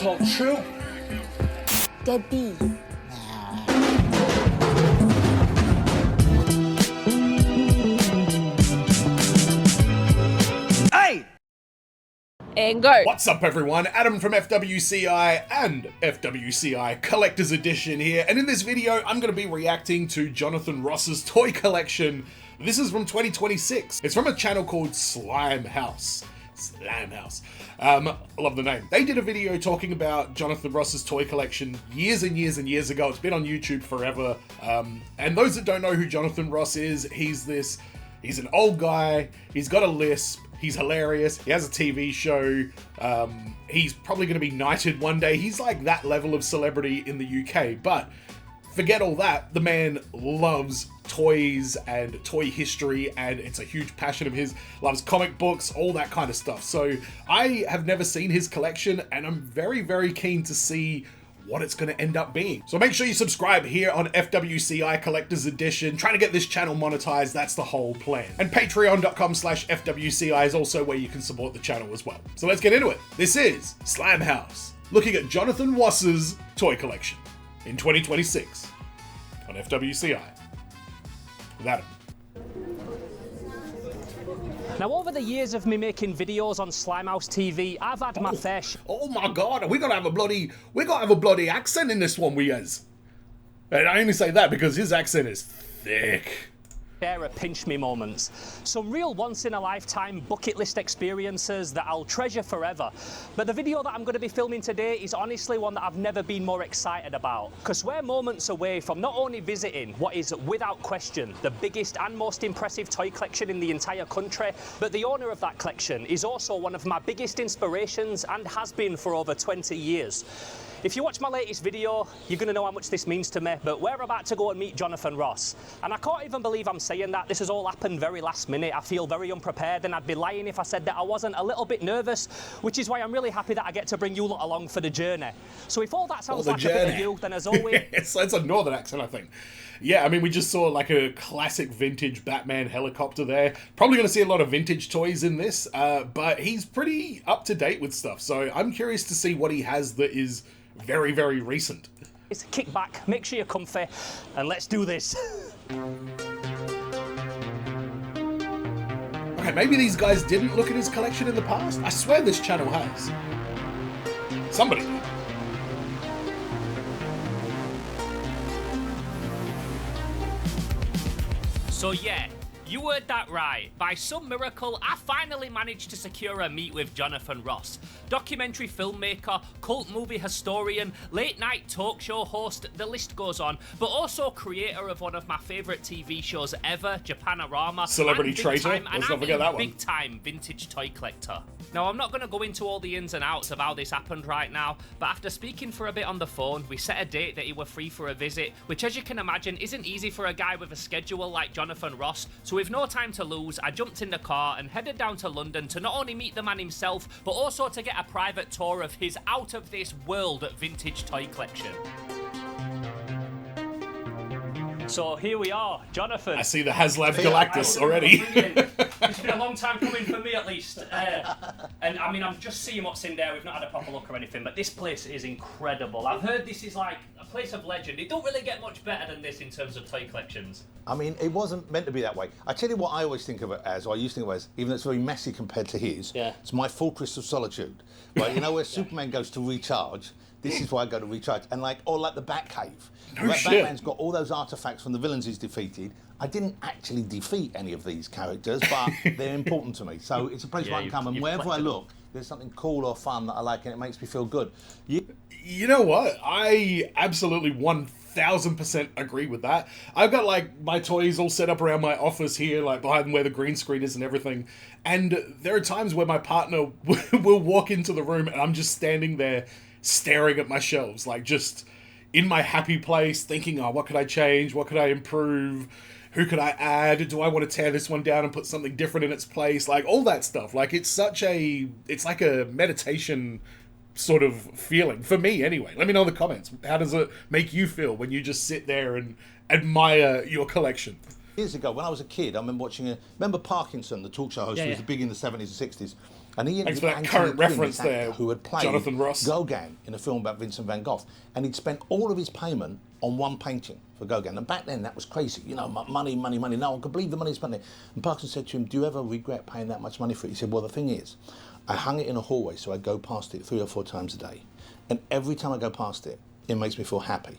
not true. Debbie. Hey! And go. What's up, everyone? Adam from FWCI and FWCI Collector's Edition here, and in this video I'm going to be reacting to Jonathan Ross's toy collection. This is from 2026. It's from a channel called Slime House. Slime House. I love the name. They did a video talking about Jonathan Ross's toy collection years and years and years ago. It's been on YouTube forever. And those that don't know who Jonathan Ross is, he's an old guy. He's got a lisp. He's hilarious. He has a TV show. He's probably going to be knighted one day. He's like that level of celebrity in the UK. But forget all that. The man loves toys and toy history, and it's a huge passion of his. Loves comic books, all that kind of stuff. So I have never seen his collection, and I'm very, very keen to see what it's going to end up being. So make sure you subscribe here on FWCI Collector's Edition. Trying to get this channel monetized, that's the whole plan. And patreon.com/FWCI is also where you can support the channel as well. So let's get into it. This is Slime House, looking at Jonathan Ross's toy collection in 2026 on FWCI. With Adam. Now, over the years of me making videos on Slimehouse TV, I've had my fair share. Oh my God, we gotta have a bloody accent in this one, we is. And I only say that because his accent is thick. Of pinch me moments. Some real once-in-a-lifetime bucket list experiences that I'll treasure forever. But the video that I'm going to be filming today is honestly one that I've never been more excited about. Because we're moments away from not only visiting what is, without question, the biggest and most impressive toy collection in the entire country, but the owner of that collection is also one of my biggest inspirations and has been for over 20 years. If you watch my latest video, you're going to know how much this means to me, but we're about to go and meet Jonathan Ross. And I can't even believe I'm saying that. This has all happened very last minute. I feel very unprepared, and I'd be lying if I said that I wasn't a little bit nervous, which is why I'm really happy that I get to bring you lot along for the journey. So if all that sounds like a bit of you, then as always... it's a northern accent, I think. Yeah, I mean, we just saw like a classic vintage Batman helicopter there. Probably going to see a lot of vintage toys in this, but he's pretty up to date with stuff. So I'm curious to see what he has that is very, very recent. Kick back, make sure you're comfy, and let's do this. Okay, maybe these guys didn't look at his collection in the past. I swear this channel has. Somebody did. So yeah, you heard that right. By some miracle, I finally managed to secure a meet with Jonathan Ross. Documentary filmmaker, cult movie historian, late night talk show host, the list goes on, but also creator of one of my favourite TV shows ever, Japanorama. Celebrity traitor, let's not forget that one. Big time vintage toy collector. Now, I'm not going to go into all the ins and outs of how this happened right now, but after speaking for a bit on the phone, we set a date that he were free for a visit, which as you can imagine isn't easy for a guy with a schedule like Jonathan Ross. So with no time to lose, I jumped in the car and headed down to London to not only meet the man himself, but also to get a private tour of his out-of-this-world vintage toy collection. So here we are, Jonathan. I see the HasLab Galactus already. It's been a long time coming for me, at least. And I mean, I'm just seeing what's in there. We've not had a proper look or anything, but this place is incredible. I've heard this is like a place of legend. It don't really get much better than this in terms of toy collections. I mean, it wasn't meant to be that way. I tell you what I always think of it as, or I used to think of it as, even though it's very messy compared to his, it's my fortress of solitude. Right, you know where Superman goes to recharge? This is where I go to recharge. And like the Batcave. No shit. Batman's got all those artifacts from the villains he's defeated. I didn't actually defeat any of these characters, but they're important to me. So it's a place where I can come, and wherever I look, there's something cool or fun that I like, and it makes me feel good. You know what? I absolutely 1000% agree with that. I've got like my toys all set up around my office here, like behind where the green screen is and everything. And there are times where my partner will walk into the room and I'm just standing there staring at my shelves, like just in my happy place, thinking, oh, what could I change? What could I improve? Who could I add? Do I want to tear this one down and put something different in its place? Like all that stuff. Like it's like a meditation sort of feeling for me anyway. Let me know in the comments. How does it make you feel when you just sit there and admire your collection? Years ago, when I was a kid, I remember watching remember Parkinson, the talk show host, who was big in the 70s and 60s. And he Thanks for that Anthony current Quinn, reference this actor there, who had played Jonathan Ross. Gauguin in a film about Vincent van Gogh, and he'd spent all of his payment on one painting for Gauguin. And back then, that was crazy. You know, money, money, money. No one could believe the money spent. And Parkinson said to him, "Do you ever regret paying that much money for it?" He said, "Well, the thing is, I hung it in a hallway, so I go past it 3 or 4 times a day, and every time I go past it, it makes me feel happy.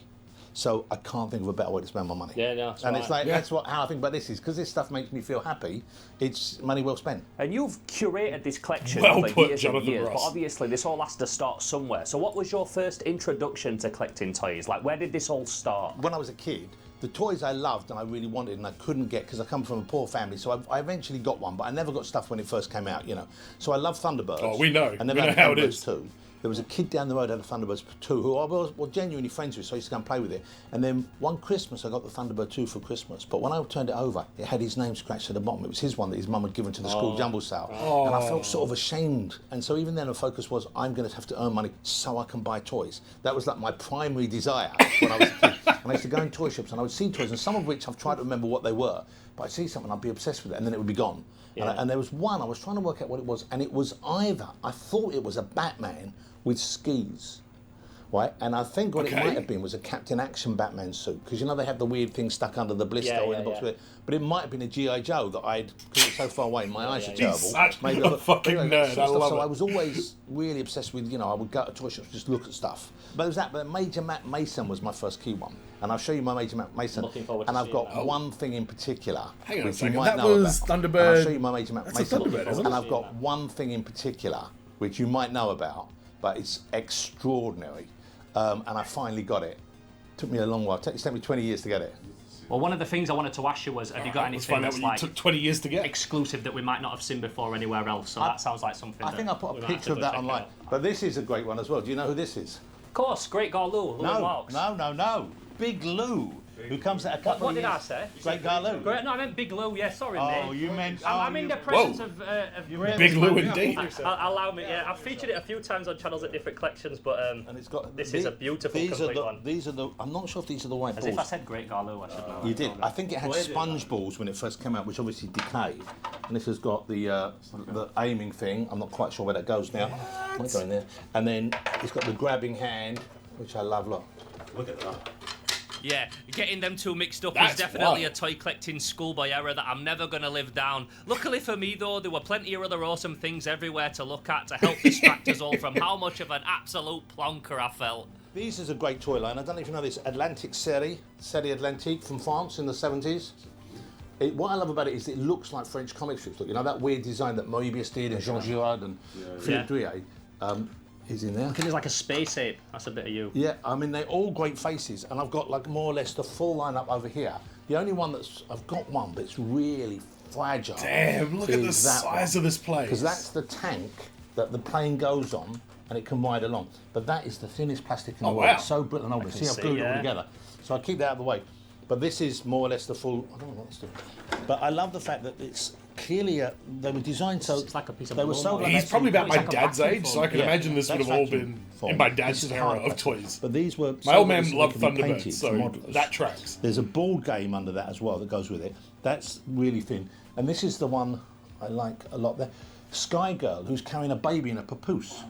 So I can't think of a better way to spend my money." Yeah, no, that's and right. it's like that's how I think about this is because this stuff makes me feel happy. It's money well spent. And you've curated this collection Well over put, years Jonathan and years, Ross. but obviously this all has to start somewhere. So what was your first introduction to collecting toys? Like, where did this all start? When I was a kid, the toys I loved and I really wanted and I couldn't get because I come from a poor family, so I eventually got one, but I never got stuff when it first came out, you know. So I love Thunderbirds. Oh, we know. I never We had know how it Thunderbirds is. 2. There was a kid down the road who had a Thunderbirds 2 who I was genuinely friends with, so I used to go and play with it. And then one Christmas I got the Thunderbird 2 for Christmas, but when I turned it over, it had his name scratched at the bottom. It was his one that his mum had given to the school jumble sale. And I felt sort of ashamed. And so even then the focus was, I'm going to have to earn money so I can buy toys. That was like my primary desire when I was a kid. And I used to go in toy shops and I would see toys, and some of which I've tried to remember what they were, but I'd see something, I'd be obsessed with it, and then it would be gone. Yeah. And there was one, I was trying to work out what it was, and it was either, I thought it was a Batman with skis, right? And I think what it might have been was a Captain Action Batman suit, because you know they have the weird thing stuck under the blister or in the box with it. But it might have been a G.I. Joe that because it's so far away, my eyes are terrible. Such a fucking nerd, I love So it. I was always really obsessed with, you know, I would go to toy shops, just look at stuff. But it was that, but Major Matt Mason was my first key one. And I'll show you my Major Matt Mason. Looking forward to and I've seeing got that. one thing in particular, Hang on a which you second, might that know was about. Thunderbird. And I'll show you my Major Matt That's a Mason. Thunderbird, isn't it? And I've got one thing in particular, which you might know about, but it's extraordinary. And I finally got it. Took me a long while. It took me 20 years to get it. Well, one of the things I wanted to ask you was, have you got Let's anything find out that's what you like took 20 years to get. exclusive that we might not have seen before anywhere else? So that sounds like something. I think I put a picture of that online. But this is a great one as well. Do you know who this is? Of course, Great Garloo, Lou and Marks. No. Big Lou, who comes at a couple What of did years. I say? Great Garloo. Great, no, I meant Big Lou. Yeah, sorry, mate. Oh, you meant. I'm in the presence of Big Lou indeed. Allow me. Yeah, I've featured it a few times on channels at different collections, but And it's got. this is a beautiful complete one. These are the. I'm not sure if these are the right As balls. if I said Great Garloo, I should know. You did. I think it had sponge balls when it first came out, which obviously decayed. And this has got the aiming thing. I'm not quite sure where that goes now. Might go in there. And then it's got the grabbing hand, which I love. Look at that. Yeah, getting them two mixed up That's is definitely wild. a toy collecting schoolboy error that I'm never going to live down. Luckily for me, though, there were plenty of other awesome things everywhere to look at to help distract us all from how much of an absolute plonker I felt. This is a great toy line. I don't know if you know this. Atlantic Série Atlantique from France in the 70s. What I love about it is it looks like French comic strips. Look, you know that weird design that Moebius did and Jean Girard and Philippe Drouet is in there. I think there's like a space ape. That's a bit of you. Yeah, I mean they're all great faces, and I've got like more or less the full lineup over here. The only one I've got one that's really fragile. Damn, look at the size of this place. Because that's the tank that the plane goes on, and it can ride along. But that is the thinnest plastic in the world. wow. It's so brittle and old. See, I've glued it all together. So I keep that out of the way. But this is more or less the full. I don't know what it's doing. But I love the fact that it's clearly they were designed so. It's like a piece of they were balloon so. wire. He's probably about my It's like a dad's vacuum age, so I can Yeah, imagine this would that's have all vacuum been form. in my This dad's is era hard of plastic. toys. But these were. My so old man obviously loved they can be Thunderbirds, painted so to models. that tracks. There's a board game under that as well that goes with it. That's really thin. And this is the one I like a lot there. Sky Girl, who's carrying a baby in a papoose.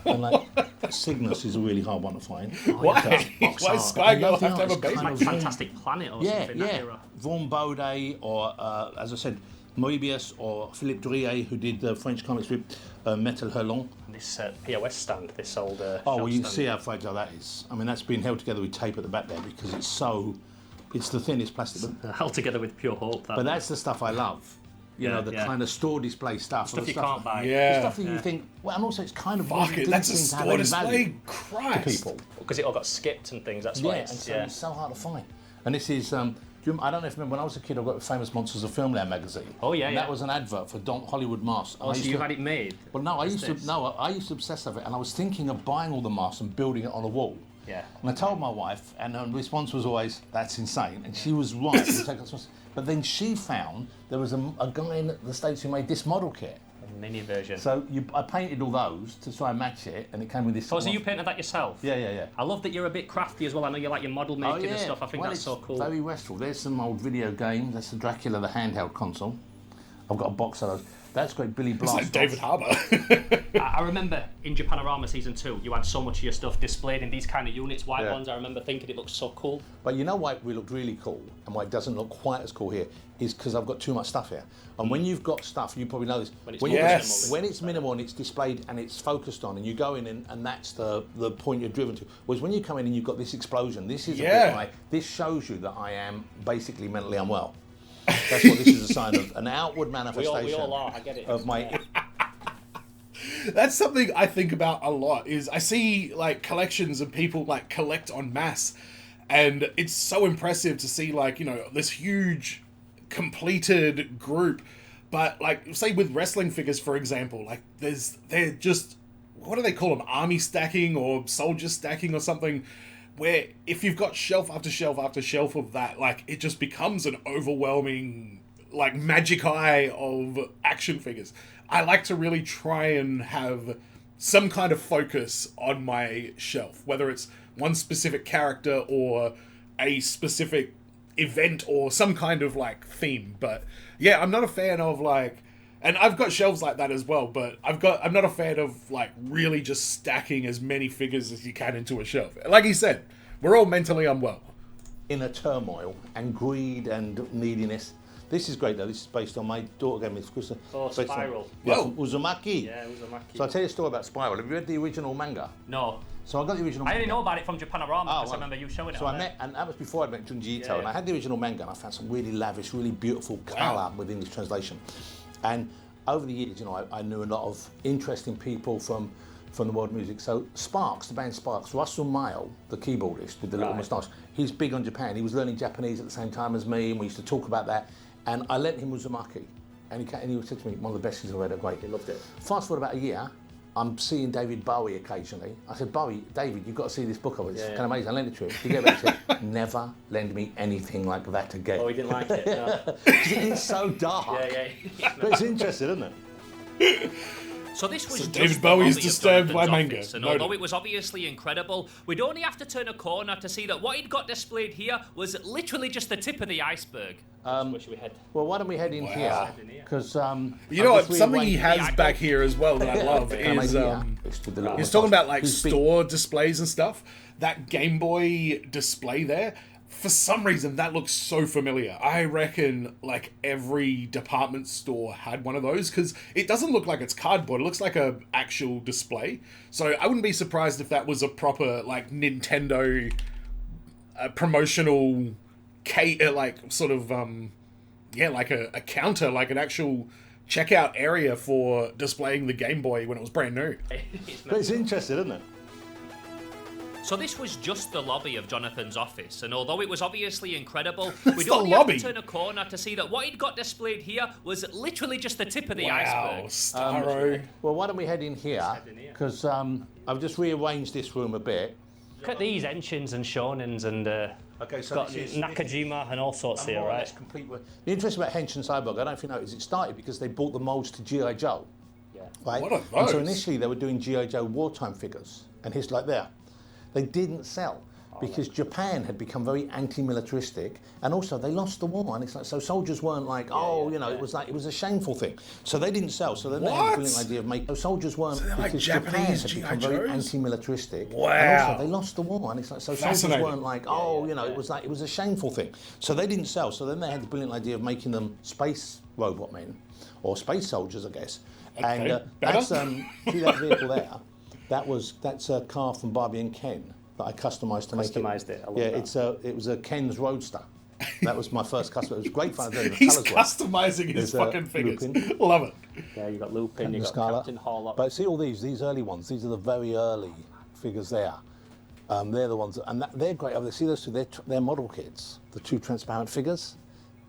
And like, Cygnus is a really hard one to find. Why? Why does Sky Girl have to have a baby? Like Fantastic Planet or something. That era. Vaughan Baudet, or as I said, Moebius, or Philippe Drouet, who did the French comic strip Metal Hurlant. And this POS stand, this old. Oh, well, you can shelf see how fragile that is. I mean, that's been held together with tape at the back there because it's the thinnest plastic. stand. Held together with pure hope. But that's the stuff I love. You know, the kind of store display stuff. Stuff the you can't buy. The Yeah. stuff that you think, well, and also it's kind of Fuck it, doesn't that's a seem to have store any display. value Christ. to people. Because it all got skipped and things. That's Yeah, why and it's. so Yeah. it's so hard to find. And this is, I don't know if you remember, when I was a kid, I got the Famous Monsters of Filmland magazine. Oh, yeah, and yeah. that was an advert for Hollywood masks. And Oh, I so used you to- had it made? Well, no, I used this? to obsess over it, and I was thinking of buying all the masks and building it on a wall. Yeah. And I told my wife, and her response was always, "That's insane," and she was right. But then she found there was a guy in the States who made this model kit. A mini version. So I painted all those to try and match it, and it came with this. Oh, so you painted that yourself? Yeah. I love that you're a bit crafty as well. I know you like your model making and stuff. I think Well, that's so it's cool. Very restful. There's some old video games. That's the Dracula, the handheld console. I've got a box of those. That's great, Billy It's Blast. like David Harbour. I remember in Japanorama Season 2, you had so much of your stuff displayed in these kind of units, white ones. I remember thinking it looked so cool. But you know why it looked really cool and why it doesn't look quite as cool here is because I've got too much stuff here. And when you've got stuff, you probably know this. When it's minimal and it's displayed and it's focused on and you go in and that's the point you're driven to. Whereas when you come in and you've got this explosion, this is a bit like, this shows you that I am basically mentally unwell. That's what this is a sign of, an outward manifestation we all are, I get it. of my... That's something I think about a lot, is I see like collections and people like collect en masse, and it's so impressive to see like, you know, this huge completed group. But like, say with wrestling figures, for example, like they're just, what do they call them? Army stacking or soldier stacking or something, where if you've got shelf after shelf after shelf of that, like it just becomes an overwhelming like magic eye of action figures. I like to really try and have some kind of focus on my shelf, whether it's one specific character or a specific event or some kind of like theme. But yeah, I'm not a fan of like, and I've got shelves like that as well, but I'm not a fan of like really just stacking as many figures as you can into a shelf. Like you said, we're all mentally unwell. Inner turmoil and greed and neediness. This is great though. This is based on my daughter gave me this. Spiral. Uzumaki. Yeah, Uzumaki. So I'll tell you a story about Spiral. Have you read the original manga? No. So I got the original I manga. only know about it from Japanorama because I remember you showing it. So I met, and that was before I met Junji Ito, and I had the original manga, and I found some really lavish, really beautiful colour within this translation. And over the years, you know, I knew a lot of interesting people from the world of music. So Sparks, the band Sparks, Russell Mael, the keyboardist with the little moustache, he's big on Japan. He was learning Japanese at the same time as me, and we used to talk about that. And I lent him Uzumaki, and he said to me, one of the best he's ever read, great. He loved it. Fast forward about a year, I'm seeing David Bowie occasionally. I said, David, you've got to see this book of it. It's kind of amazing. I lent it to him. He gave it back and said, never lend me anything like that again. Oh, he didn't like it? No. It's so dark. Yeah. But it's interesting, isn't it? So this was David Bowie is disturbed by manga. And although it was obviously incredible, we'd only have to turn a corner to see that what he'd got displayed here was literally just the tip of the iceberg. Wish we had. Well, why don't we head in here? Because you know what? Something he has back here as well that I love is he's talking about like store displays and stuff. That Game Boy display there, for some reason that looks so familiar. I reckon like every department store had one of those, because it doesn't look like it's cardboard. It looks like a actual display. So I wouldn't be surprised if that was a proper like Nintendo promotional like sort of like a counter, like an actual checkout area for displaying the Game Boy when it was brand new. But it's interesting, isn't it? So this was just the lobby of Jonathan's office, and although it was obviously incredible, That's we'd the only lobby. have to turn a corner to see that what he'd got displayed here was literally just the tip of the Wow, iceberg. Starro. Well, why don't we head in here? Because I've just rearranged this room a bit. Look at these Enshins and Shonins and Okay, so got this is Nakajima and all sorts here, right? Complete. The interesting about Henshin Cyborg, I don't know if you know, is it started because they bought the molds to G.I. Joe. Yeah. Right? What are And so those? initially they were doing G.I. Joe wartime figures, and here's like there. They didn't sell because Japan had become very anti-militaristic, and also they lost the war, and it's like, so soldiers weren't like, it was like, it was a shameful thing. So they didn't sell. So then they had the brilliant idea of making. So soldiers weren't, they're like because Japanese Japan G.I. had become very Joes? anti-militaristic. Wow. And also they lost the war, and it's like, so soldiers Fascinating. weren't like, it was like, it was a shameful thing. So they didn't sell. So then they had the brilliant idea of making them space robot men, or space soldiers, I guess. Okay, And better. that's see that vehicle there. That's a car from Barbie and Ken that I customised to make it. Customised it, I love that. It was a Ken's Roadster. That was my first customer. It was great fun. The He's colours were. customizing his There's, fucking figures. Lupin. Love it. Yeah, you got Lupin, you got Scarlet. Captain Harlock. But see all these early ones. These are the very early figures there. They're the ones, and they're great. See those two? They're model kits. The two transparent figures.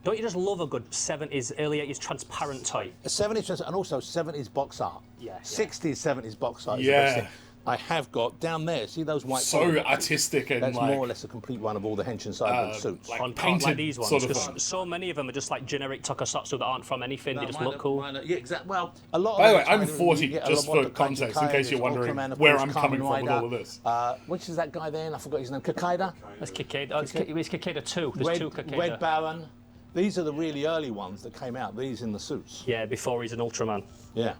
Don't you just love a good 70s, early 80s transparent toy? A 70s and also 70s box art. Yeah. 60s, 70s box art. Is Yeah. the best thing. I have got down there. See those white? So polygon? artistic and That's like more or less a complete run of all the Henshin Cyborg suits. like On painted like these ones, sort of because thing. so many of them are just like generic tokusatsu that aren't from anything. They just look cool. Yeah, exactly. Well, a lot. By the of way, I'm China, 40, you get a just lot of for the context, in Kaiju case you're Kaidos, wondering Ultraman, of where course, I'm coming Kamen from with all of Rider. this. Which is that guy then? I forgot his name. Kakaido? That's Kikeda. Oh, it's Kikeda 2. There's two Kikeda. Red Baron. These are the really early ones that came out. These in the suits. Yeah, before he's an Ultraman. Yeah.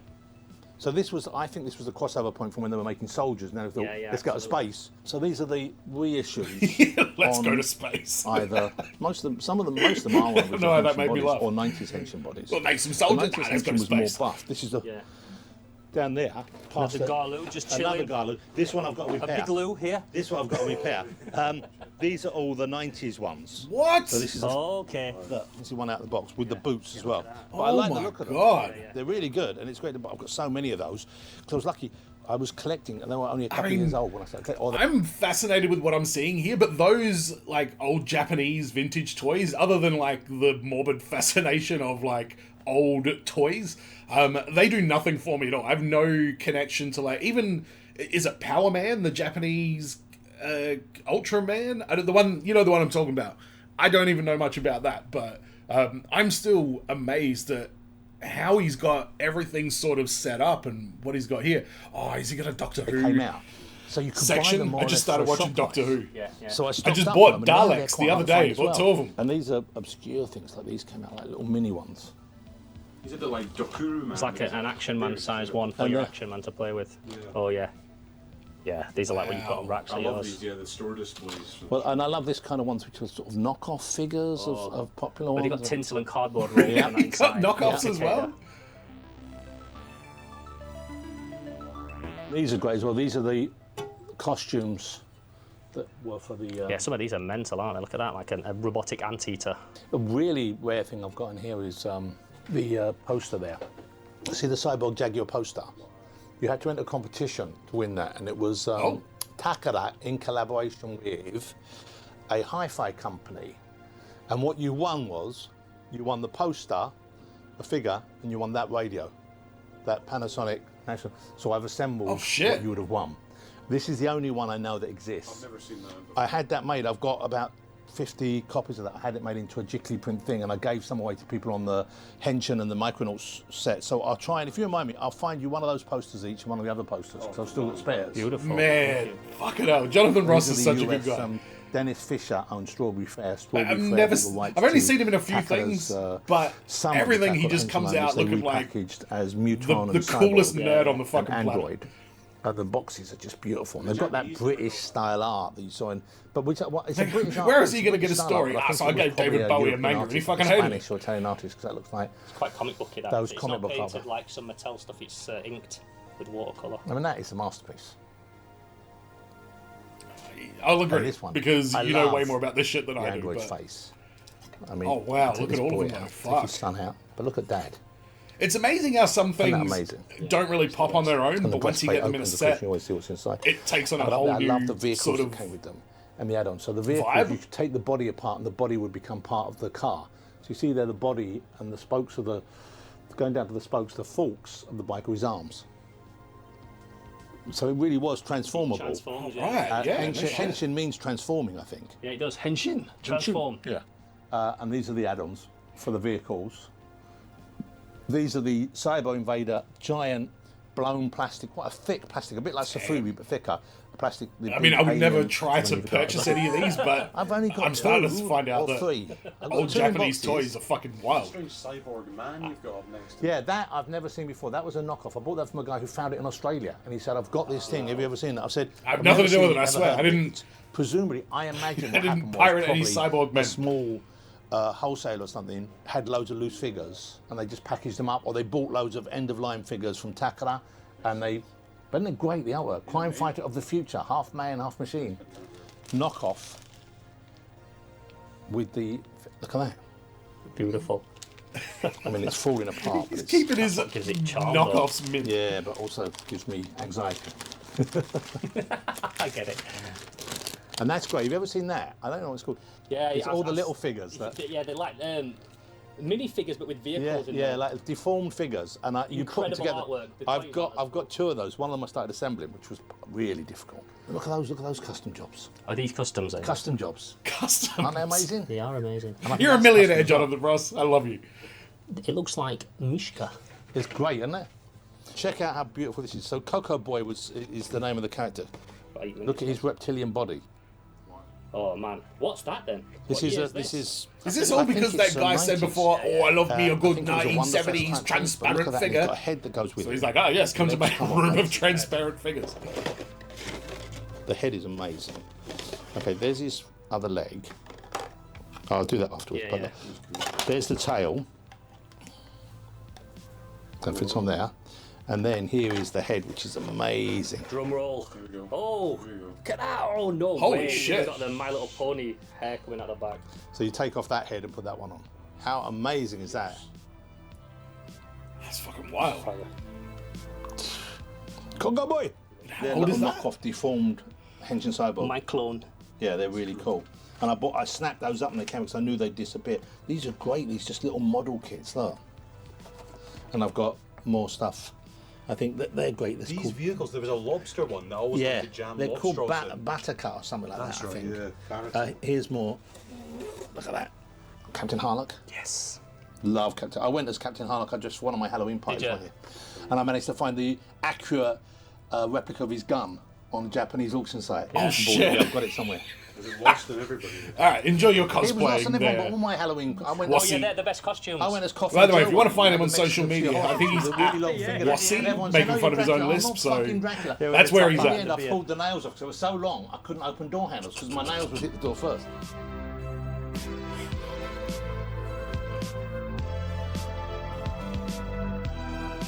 So this was, I think this was the crossover point from when they were making soldiers. Now they thought, let's go to space. So these are the reissues. Let's go to space. Either some of them are on original No, that Henshin made me bodies laugh. or 90s Henshin bodies. Well, make some soldiers. The 90s Let's go Henshin to was more space. buff. This is the down there. Past Another Garlu just chilling. Another Garlu. This one I've got to repair. A big Lou here. This one I've got to repair. These are all the 90s ones. What? So this is okay. Look, this is one out of the box with the boots as well. But I Oh like the my look of them. God. They're really good, and it's great. I've got so many of those. Because I was lucky. I was collecting, and they were only a couple of years old when I started collecting. I'm fascinated with what I'm seeing here, but those like old Japanese vintage toys, other than like the morbid fascination of like old toys, they do nothing for me at all. I have no connection to like even is it Power Man, the Japanese Ultraman? The one, you know, the one I'm talking about. I don't even know much about that, but I'm still amazed at how he's got everything sort of set up and what he's got here. Oh, is he got a Doctor Who came out. So you could buy them section? more I or just less started for watching shop Doctor price. Who. Yeah, yeah. So I just stocked up bought on them, and now they're Daleks quite the other hard to find day. as Bought two of them. And these are obscure things like these came out like little mini ones. Is it a bit like Dokuru Man? It's like an Action Man size one for Oh, your yeah. Action Man to play with. Oh yeah. Yeah, these are like when you put on racks I of love yours. these, yeah, the store displays. Well, and I love this kind of ones which are sort of knockoff figures of popular But ones. they got tinsel and cardboard rolling on that You got inside. knockoffs Yeah. as well. These are great as well. These are the costumes that were for the... Yeah, some of these are mental, aren't they? Look at that, like a robotic anteater. A really rare thing I've got in here is the poster there. See the Cyborg Jaguar poster? You had to enter a competition to win that, and it was Takara in collaboration with a hi-fi company. And what you won was, you won the poster, a figure, and you won that radio, that Panasonic National. So I've assembled Oh, shit. what you would have won. This is the only one I know that exists. I've never seen that. I had that made. I've got about 50 copies of that. I had it made into a jiggly print thing, and I gave some away to people on the Henshin and the Micronauts set. So I'll try, and if you remind me, I'll find you one of those posters each and one of the other posters, because I've still got spares. Beautiful. Man, fucking hell. Jonathan Ross is These are such the a good US, guy. Dennis Fisher owns Strawberry Fair. Strawberry I've Fair never, with the rights I've only to seen him in a few Takara's, things, but some of the everything he Takara just Henshin comes lines out they looking like repackaged as Mutron the and coolest Cyborg nerd on the and fucking planet. Android. The boxes are just beautiful. And they've got that British style art that you saw in. But which, what, it's a British art. Where is he it's going to get British a style story? art, but So I think it gave was probably David Bowie a European manga, and artist, he fucking like a hated it. Spanish or Italian artist, because that looks like. It's quite comic booky, that. That was It's comic not book painted cover. like some Mattel stuff, it's inked with watercolour. I mean, that is a masterpiece. I'll agree, And this one, because I you know love way more about this shit than The I do. android's But face. I mean, Oh, wow, take look this at all of boy them, out, fuck. take his son out, but look at Dad. it's amazing how some that things amazing? don't really pop on their own, And the but once you breastplate get them in a opens, of course, set, you always see what's inside. it takes on a I love whole that. I love new the vehicles sort of that came with them and the add-ons. So the vehicles, vibe. you could take the body apart, and the body would become part of the car. So you see there the body and the spokes of the, going down to the spokes, the forks of the bike are his arms. So it really was transformable. Transforms, yeah. Right, yeah, no Henshin, shit. Henshin means transforming, I think. Yeah, it does. Henshin. Transform. Yeah. And these are the add-ons for the vehicles. These are the Cyber Invader giant blown plastic, quite a thick plastic, a bit like Safuri but thicker. Plastic. I mean, I would never try to purchase any of these, but I've only got I'm starting to two find out or that three. I've got old two in Japanese boxes. toys are fucking wild. Strange Cyborg Man you've got up next to Yeah, that I've never seen before. That was a knockoff. I bought that from a guy who found it in Australia, and he said, "I've got this thing. Have you ever seen it?" I said, I have "I've nothing never to do with seen it, I ever swear. heard I of didn't- it." Presumably, I imagine what I didn't happened pirate any was Cyborg probably men. a small wholesale or something had loads of loose figures, and they just packaged them up, or they bought loads of end-of-line figures from Takara, and they. But isn't it great, the artwork? Crime Fighter of the Future, half man, half machine. Knockoff with the. Look at that. Beautiful. I mean, it's falling apart. But He's it's, keeping his gives it charm, knockoffs mint. yeah, but also gives me anxiety. I get it. And that's great. Have you ever seen that? I don't know what it's called. Yeah, It's I've- all the I've- little figures. That, Yeah, they're like mini figures, but with yeah, vehicles in yeah, them. like deformed figures, and you put them Incredible together. artwork. The toys I've got two of those. One of them I started assembling, which was really difficult. Look at those custom jobs. Are these customs? Custom jobs. Custom. Aren't they amazing? They are amazing. And I think You're a that's millionaire, custom job. Jonathan Ross. I love you. It looks like Mishka. It's great, isn't it? Check out how beautiful this is. So Coco Boy is the name of the character. Look at his reptilian body. Oh man, what's that then? This What is year this is. Is this I all think because it's that guy said 90s. before, oh, I love me a I good think it was a wonderful 1970s time. Look transparent at that, figure. He's got a head that goes with So it. he's like, oh yes, come to my Come on, room mate. of transparent figures. The head is amazing. Okay, there's his other leg. I'll do that afterwards. Yeah, There's the tail. That fits on there. And then here is the head, which is amazing. Drum roll. There we go. Oh, There you go. look at that. Oh, no Holy way. shit. You've got the My Little Pony hair coming out the back. So you take off that head and put that one on. How amazing is that? That's fucking wild. Congo boy! They're old little is that? knockoff deformed Henshin Cyborg. My clone. Yeah, they're really cool. And I snapped those up when they came because I knew they'd disappear. These are great, these just little model kits, look. And I've got more stuff. I think that they're great. They're These called, vehicles, there was a lobster one that always yeah, wanted to jam they're called lobster in. Bataka or something like That's that, right, I think. yeah. Carrot. Here's more. Look at that. Captain Harlock. Yes. Love Captain. I went as Captain Harlock. I just one of my Halloween parties Did ya? one year, and I managed to find the accurate replica of his gun on the Japanese auction site. Oh, shit. Yeah, I've got it somewhere. Is it lost in everybody? All right, enjoy your It was not cosplaying something wrong, but there. all my Halloween. I went. What's Oh, yeah, he- they're the best costumes. I went as Coffee. By the way, Joe if you want to one, find him the on social Mexican media, I think he's the really long Yeah. finger. What's he? And everyone Making said, fun "Oh, of his you're own Dracula." lisp, I'm not so fucking Dracula. that's where he's By the at. end, I pulled the nails off because it was so long I couldn't open door handles because my nails would hit the door first.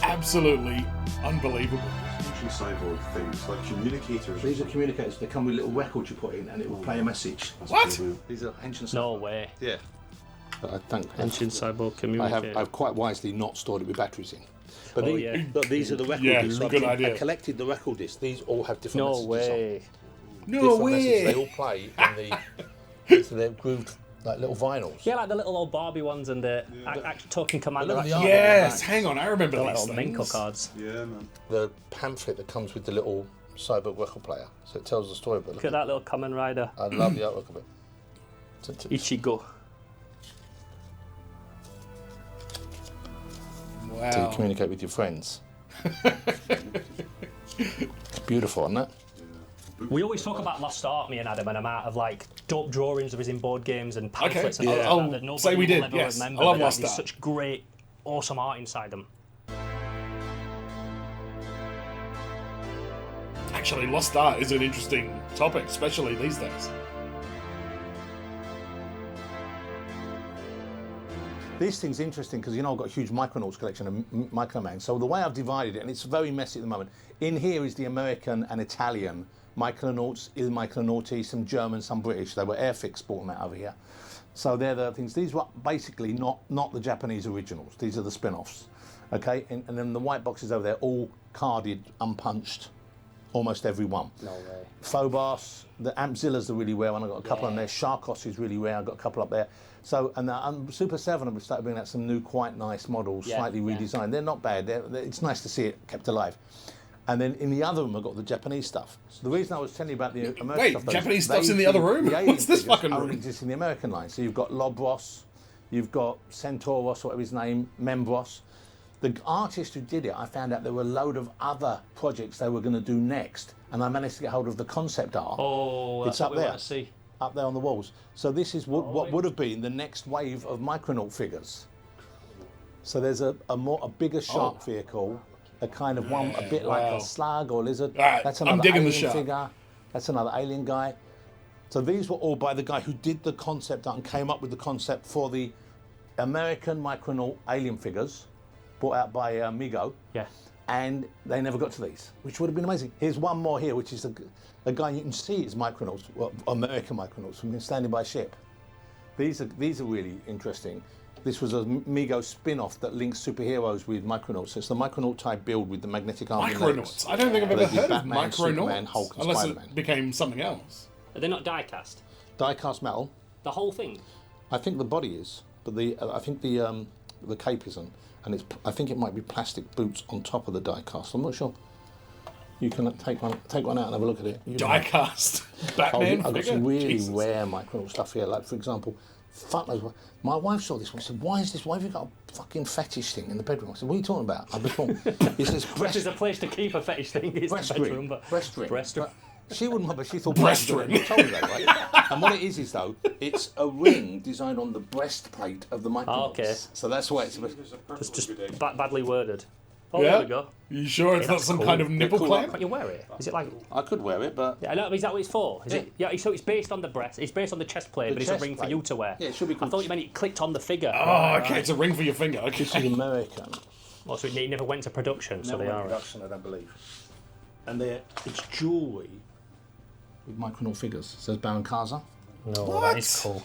Absolutely unbelievable. Ancient cyborg things, like communicators. These are communicators. They come with little records you put in, and it will play a message. What? These are ancient. No way. Yeah. I think Ancient cyborg I communicator. have. I've quite wisely not stored it with batteries in. But Oh, these, yeah. look, these are the record Yeah, discs. So good I idea. collected the record discs. These all have different No messages way. on. No Different messages. They way. all play in the. So they're grooved like little vinyls. Yeah, like the little old Barbie ones and the Token Commander. Look at the actually- art. Yes, hang on, I remember They're like these old Menko things. cards. Yeah, man. The pamphlet that comes with the little cyborg record player, so it tells the story. But Look at that little Kamen Rider. I love the artwork of it. Ichigo. To Wow. communicate with your friends. It's beautiful, isn't it? We always talk about Lost Art, me and Adam, and amount of like dope drawings of his in board games and pamphlets and all yeah. that, I'll that nobody say we will did, ever yes. remember. I love but, Lost there's Art. such great, awesome art inside them. Actually, Lost Art is an interesting topic, especially these days. This thing's interesting because, you know, I've got a huge Micronauts collection of Microman. So the way I've divided it, and it's very messy at the moment, in here is the American and Italian Micronauts, Il Micronauti, some German, some British. They were Airfix, bought them out over here. So they're the things. These were basically not the Japanese originals. These are the spin-offs. Okay, and then the white boxes over there, all carded, unpunched, almost every one. No way. Phobos, the Ampzillas are really rare, and I've got a couple on there. Sharkos is really rare, I've got a couple up there. So, and Super 7 have started bringing out some new, quite nice models, Yeah, slightly yeah. redesigned. They're not bad, it's nice to see it kept alive. And then in the other room, I've got the Japanese stuff. The reason I was telling you about the American Wait, stuff... Japanese stuff's in the other room? What's this fucking room? Only exists in the American line. So you've got Lobros, you've got Centauros, whatever his name, Membros. The artist who did it, I found out there were a load of other projects they were going to do next, and I managed to get hold of the concept art. Oh, that's It's what up we there. want to see. Up there on the walls. So this is what would have been the next wave of Micronaut figures. So there's a bigger shark vehicle, a kind of one a bit like wow. a slug or lizard. All right, That's I'm another digging the alien shark. figure. That's another alien guy. So these were all by the guy who did the concept art and came up with the concept for the American Micronaut alien figures, brought out by Migo. Yeah. And they never got to these, which would have been amazing. Here's one more here, which is a guy you can see is Micronauts, well, American Micronauts, from standing by a ship. These are really interesting. This was a Migo spin-off that links superheroes with Micronauts. So it's the Micronaut type build with the magnetic arm. and legs. Micronauts. I don't think I've But ever they did heard of Batman, Superman, Micronauts. Hulk, and Unless Spider-Man. it became something else. Are they not die cast? Die-cast metal. The whole thing? I think the body is, but I think the cape isn't, and I think it might be plastic boots on top of the die-cast. I'm not sure. You can take one out and have a look at it. You know. Diecast Oh, Batman I've got figure? some really Jesus. rare Micronaut stuff here. Like, for example, fuck knows what. My wife saw this one and said, why have you got a fucking fetish thing in the bedroom? I said, what are you talking about? I was born. It's this Which breast, is a place to keep a fetish thing. It's breast the bedroom, grip. but Breast grip. breast grip. She wouldn't mind, but she thought Breast ring. ring. I told her that, right? And what it is though, it's a ring designed on the breastplate of the Micronauts. Okay. So that's why it's. It's just badly worded. Oh, Yeah. there we go. You sure it's not that's some cool. kind of nipple cool. clamp? Can't you wear it? Is it like... I could wear it, but Yeah, I know, is that what it's for? Is it? Yeah, so it's based on the breast, it's based on the chest plate, The but it's a chest ring for plate. you to wear. Yeah, it should be I called thought you meant it clicked on the figure. Oh, okay, it's a ring for your finger. Okay. this is American. Oh, so it never went to production, so they are. production, I don't believe. And it's jewellery with Micronaut figures. It says Baron Kaza. No, What? that is cool.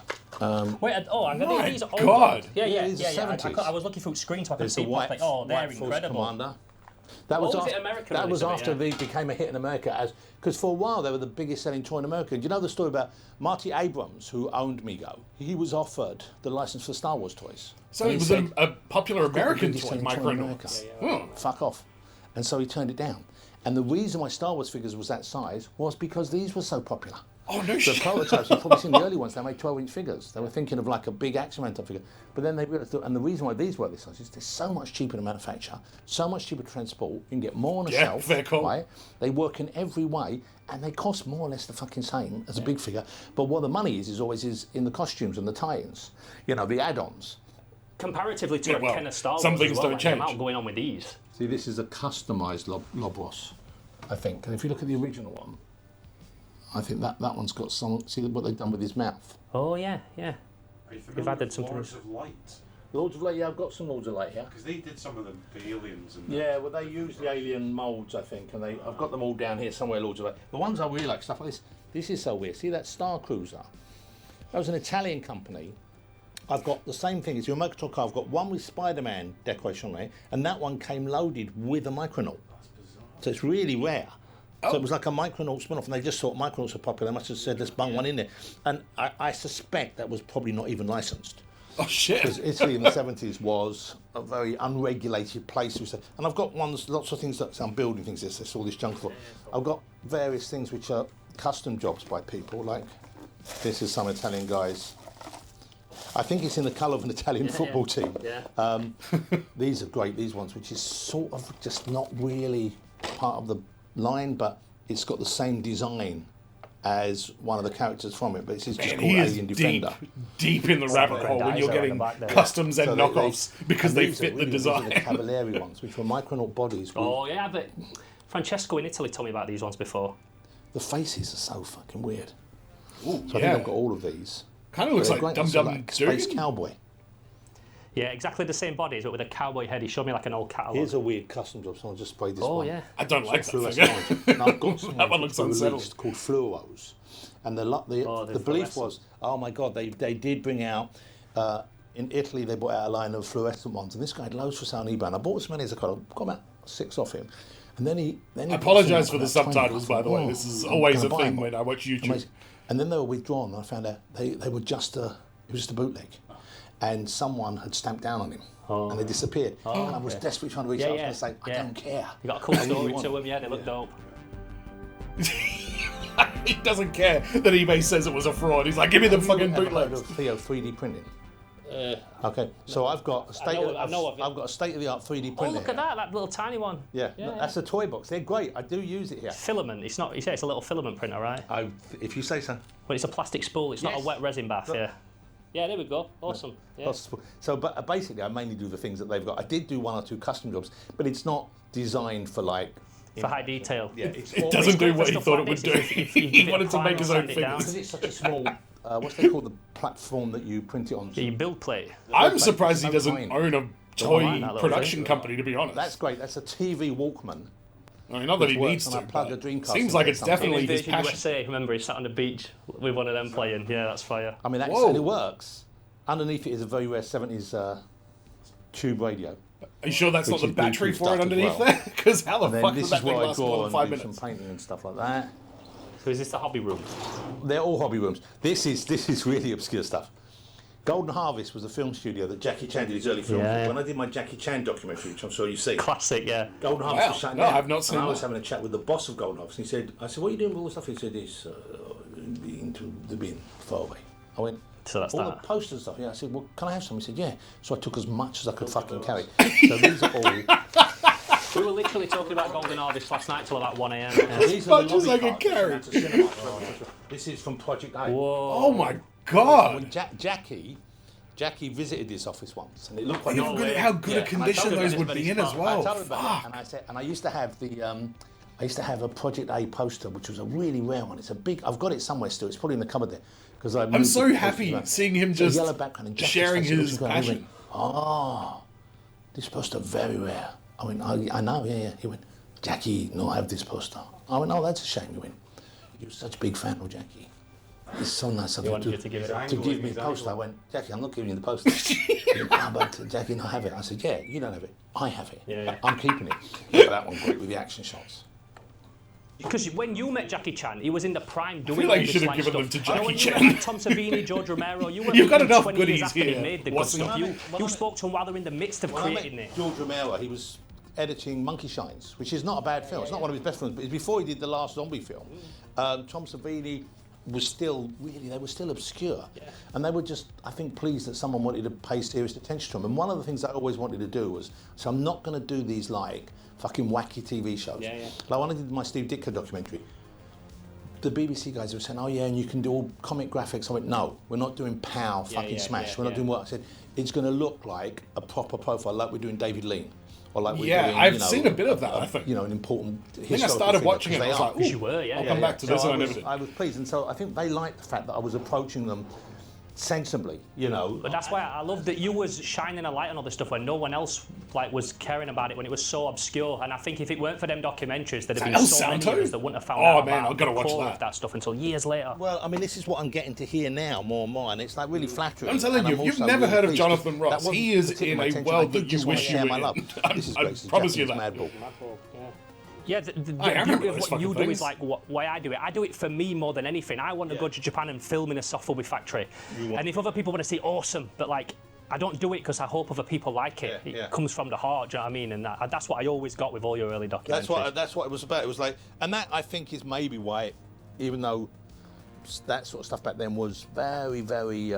Wait, I'm gonna My these are old God. ones. Yeah, yeah, these are yeah. 70s. I was looking through screen so I could There's see the white, properly. Oh, they're White Force incredible. Commander. That was, was after, it American that was release of it, after yeah. they became a hit in America, because for a while they were the biggest selling toy in America. Do you know the story about Marty Abrams, who owned Mego? He was offered the license for Star Wars toys. So And it he was said, a popular "I've got the American biggest toy, selling toy in America. Micronauts. Fuck off. And so he turned it down. And the reason why Star Wars figures was that size was because these were so popular. Oh, no The shit. prototypes, you've probably seen the early ones, they made 12-inch figures. They were thinking of like a big Action Man type figure. But then they realised, and the reason why these were this size is they're so much cheaper to manufacture, so much cheaper to transport, you can get more on a Yeah, shelf, fair call. right? They work in every way, and they cost more or less the fucking same as a big figure. But what the money is always in the costumes and the tie-ins, you know, the add-ons. Comparatively to Yeah, well, a Kenner Star Wars, some things as well, don't like, change. The amount going on with these. See, this is a customised Lobros, I think. And if you look at the original one, I think that one's got some. See what they've done with his mouth. Oh yeah, yeah. Are you We've familiar added with something. Lords of Light? Lords of Light, yeah, I've got some Lords of Light here. Because they did some of the aliens and Yeah, well, they use the alien moulds, I think, and I've got them all down here somewhere, Lords of Light. The ones I really like, stuff like this. This is so weird. See that Star Cruiser? That was an Italian company. I've got the same thing as your Micronaut car. I've got one with Spider-Man decoration on it, and that one came loaded with a Micronaut. So it's really rare. So it was like a Micronaut spin-off, and they just thought Micronauts are popular. They must have said, let's bung one in there. And I suspect that was probably not even licensed. Oh, shit. Because Italy in the 70s was a very unregulated place. And I've got lots of things that I'm building things. There's all this junk for. I've got various things which are custom jobs by people. Like this is some Italian guys. I think it's in the colour of an Italian football team. Yeah. These are great. These ones, which is sort of just not really part of the line, but it's got the same design as one of the characters from it, but it's just Man, called he is Alien Defender. deep in the rabbit hole when dies you're are on the getting back there. customs and So knockoffs because and they these are fit the really- these are design. the Cavalieri ones, which were Micronaut bodies. With Oh yeah, but Francesco in Italy told me about these ones before. the faces are so fucking weird. Ooh, So I think yeah. I've got all of these. Kind of looks They're like great. Dum They're sort Dum of like Space Dugan. Cowboy. Yeah, exactly the same bodies, but with a cowboy head. He showed me like an old catalogue. Here's a weird custom job. Someone just sprayed this Oh one. yeah. I don't like that Fluorescent figure. orange. And I've got some That one ones looks which were unsettled. released called fluoros. And the the belief fluorescent. was, oh my God, they did bring out, in Italy, they brought out a line of fluorescent ones. And this guy had loads for sale on eBay. And I bought as many as I could. I got about 6 off him. And then he I apologise for the bought about 20. subtitles, I thought, by the way. "Oh, This is I'm always gonna a buy thing them." when I watch YouTube. Amazing. And then they were withdrawn. And I found out they were just it was just a bootleg. And someone had stamped down on him. And they disappeared. And I was desperately trying to reach out. I was going to say, I don't care. You got a cool I really story want to them. them, yeah, they look dope. He doesn't care that eBay says it was a fraud. He's like, give me the fucking Ever heard bootlegs. of Theo 3D printing? Okay, so I've got a I know of it. I've got a state-of-the-art 3D printer. Oh, look at that little tiny one. Yeah, that's a toy box. They're great. I do use it here. Filament. It's not. You say it's a little filament printer, right? If you say so. But it's a plastic spool. It's not a Yes. wet resin bath. Yeah. Yeah, there we go. Awesome. Yeah. So, but basically, I mainly do the things that they've got. I did do 1 or 2 custom jobs, but it's not designed for like. For high detail. Yeah, it's It more- doesn't do great what for he stuff thought it like would this, do. if you He give it wanted to prime make and his own sand it down. figures. because it's such a small. What's they called the platform that you print it on? Yeah, you build plate. I'm surprised he so doesn't tiny. own a I like toy that little production thing. company, to be honest. That's great. That's a TV Walkman. I mean, not that he which works needs when to. I plug but a Dreamcast seems in like there it's sometimes. definitely his Invasion passion. USA, remember, he sat on the beach with one of them playing. Yeah, that's fire. I mean, Whoa. and it works. Underneath it is a very rare 70s tube radio. Are you sure that's not Which the is battery Bluetooth for it stuff as underneath well. there? Because how the And then fuck this does that is thing where I last more draw than and 5 do minutes? some painting and stuff like that. So is this the hobby room? They're all hobby rooms. This is really obscure stuff. Golden Harvest was a film studio that Jackie Chan did his early films. Yeah. When I did my Jackie Chan documentary, which I'm sure you've seen, Classic, yeah. Golden Harvest Wow. was shut No, down. I've not seen and I was that. having a chat with the boss of Golden Harvest. And he said, I said, what are you doing with all the stuff? He said, it's into the bin, far away. I went, So that's all that. the posters and stuff. Yeah, I said, well, can I have some? He said, yeah. So I took as much as I could fucking carry. So these are all We were literally talking about Golden Harvest last night till about 1 a.m. These are the Punches lobby like a cards carrot. at the cinema. This is from Project A. Whoa. Oh my god! When Jackie visited this office once, and it looked like How good a condition those would be in as well. I told her about it, and I said, and I used to have a Project A poster, which was a really rare one. It's a big. I've got it somewhere still. It's probably in the cupboard there. Because I'm so happy seeing him just yellow background and sharing his passion. Went, oh, this poster very rare. I went, oh, I know, yeah. He went, Jackie, no, I have this poster. I went, oh, that's a shame. He went, you're such a big fan of Jackie. It's so nice of you to give me the poster. I went, Jackie, I'm not giving you the poster. He went, oh, but Jackie, no, I have it. I said, yeah, you don't have it. I have it. Yeah. I'm keeping it. Yeah, that one great with the action shots. Because when you met Jackie Chan, he was in the prime doing I feel all like you this should have like given stuff. them to Jackie when Chan. You met Tom Savini, George Romero, you were You've got enough 20 goodies years after here. he made the good What's stuff. the- You spoke to him while they were in the midst of When I creating met it. George Romero, he was editing Monkey Shines, which is not a bad film. It's not one of his best films, but it's before he did the last zombie film. Tom Savini was still they were still obscure, and they were just, I think, pleased that someone wanted to pay serious attention to them. And one of the things I always wanted to do was, so I'm not going to do these like fucking wacky TV shows. Like when I did my Steve Ditko documentary, the BBC guys were saying, oh yeah, and you can do all comic graphics. I went, no, we're not doing pow, fucking smash. We're not doing what I said. It's going to look like a proper profile, like we're doing David Lean. Or like we're doing, I've seen a bit of that, I think. You know, an important I think I started watching it and I was like, Because you were, I'll come back to this and I never did. I was pleased, and so I think they liked the fact that I was approaching them sensibly, you know. But that's why I love that you was shining a light on all this stuff when no one else like was caring about it, when it was so obscure. And I think if it weren't for them documentaries, there'd have been El so many Santo? of us that wouldn't have found Oh, out man, about I've gotta the watch core that. of that stuff until years later. Well, I mean, this is what I'm getting to hear now more and more, and it's like really flattering. I'm telling and you, I'm if you've also never really heard of pleased, Jonathan 'cause Ross, that wasn't he is particularly in my a intention. world I did that you just wanna wish you share were my in. love. This is I great. It's promise you Japanese that. Madball. Yeah, the I remember beauty of those what you fucking do is things. like why I do it. I do it for me more than anything. I want to go to Japan and film in a soft movie factory. And if other people want to see awesome, but like, I don't do it because I hope other people like it. It comes from the heart, do you know what I mean? And that's what I always got with all your early documentaries. That's what it was about. It was like, and that I think is maybe why, even though that sort of stuff back then was very, very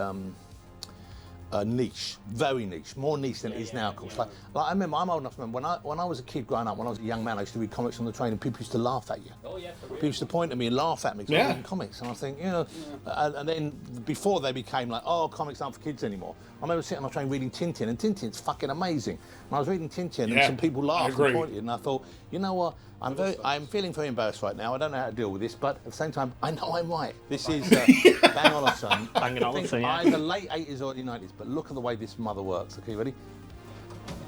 niche, very niche, more niche than it is now. Of course, like I remember, I'm old enough to remember when I was a kid growing up, when I was a young man, I used to read comics on the train, and people used to laugh at you. Oh yeah, for real. People used to point at me and laugh at me because I was reading comics, and I think, you know, and then before they became like, oh, comics aren't for kids anymore. I remember sitting on the train reading Tintin, and Tintin's fucking amazing. And I was reading Tintin, and some people laughed and pointed, and I thought, you know what? I'm feeling very embarrassed right now. I don't know how to deal with this, but at the same time, I know I'm right. This is Bang Olufsen. Bang Olufsen, yeah. Either late 80s or early 90s, but look at the way this mother works. Okay, ready?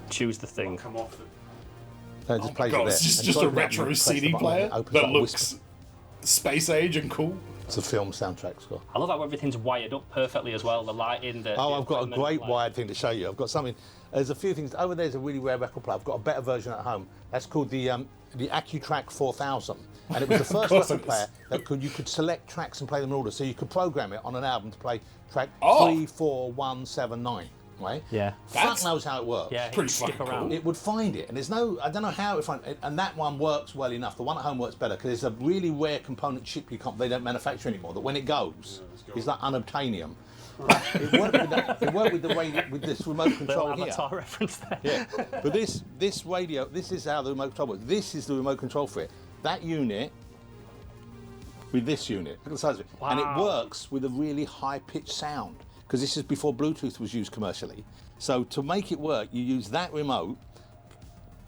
Choose the thing. Come off it. So it just plays it there. It's And just so a it retro press the CD button and player it opens that up a looks whisper. space age and cool. It's a film soundtrack, Scott. I love how everything's wired up perfectly as well. The lighting, I've got a great wired thing to show you. I've got something. There's a few things. Over there's a really rare record player. I've got a better version at home. That's called the AccuTrack 4000. And it was the first record player that you could select tracks and play them in order. So you could program it on an album to play track 34179. Right? Yeah. Fuck knows how it works. Yeah, Pretty stick fucking around. cool. It would find it, and there's no, I don't know how it find it, and that one works well enough. The one at home works better because there's a really rare component chip they don't manufacture anymore. That when it goes, it's like unobtainium. It worked with the way with this remote control Little here. Avatar reference there. Yeah, but this radio, this is how the remote control works. This is the remote control for it. That unit with this unit, look at the size of it, and it works with a really high-pitched sound. Because this is before Bluetooth was used commercially. So to make it work, you use that remote,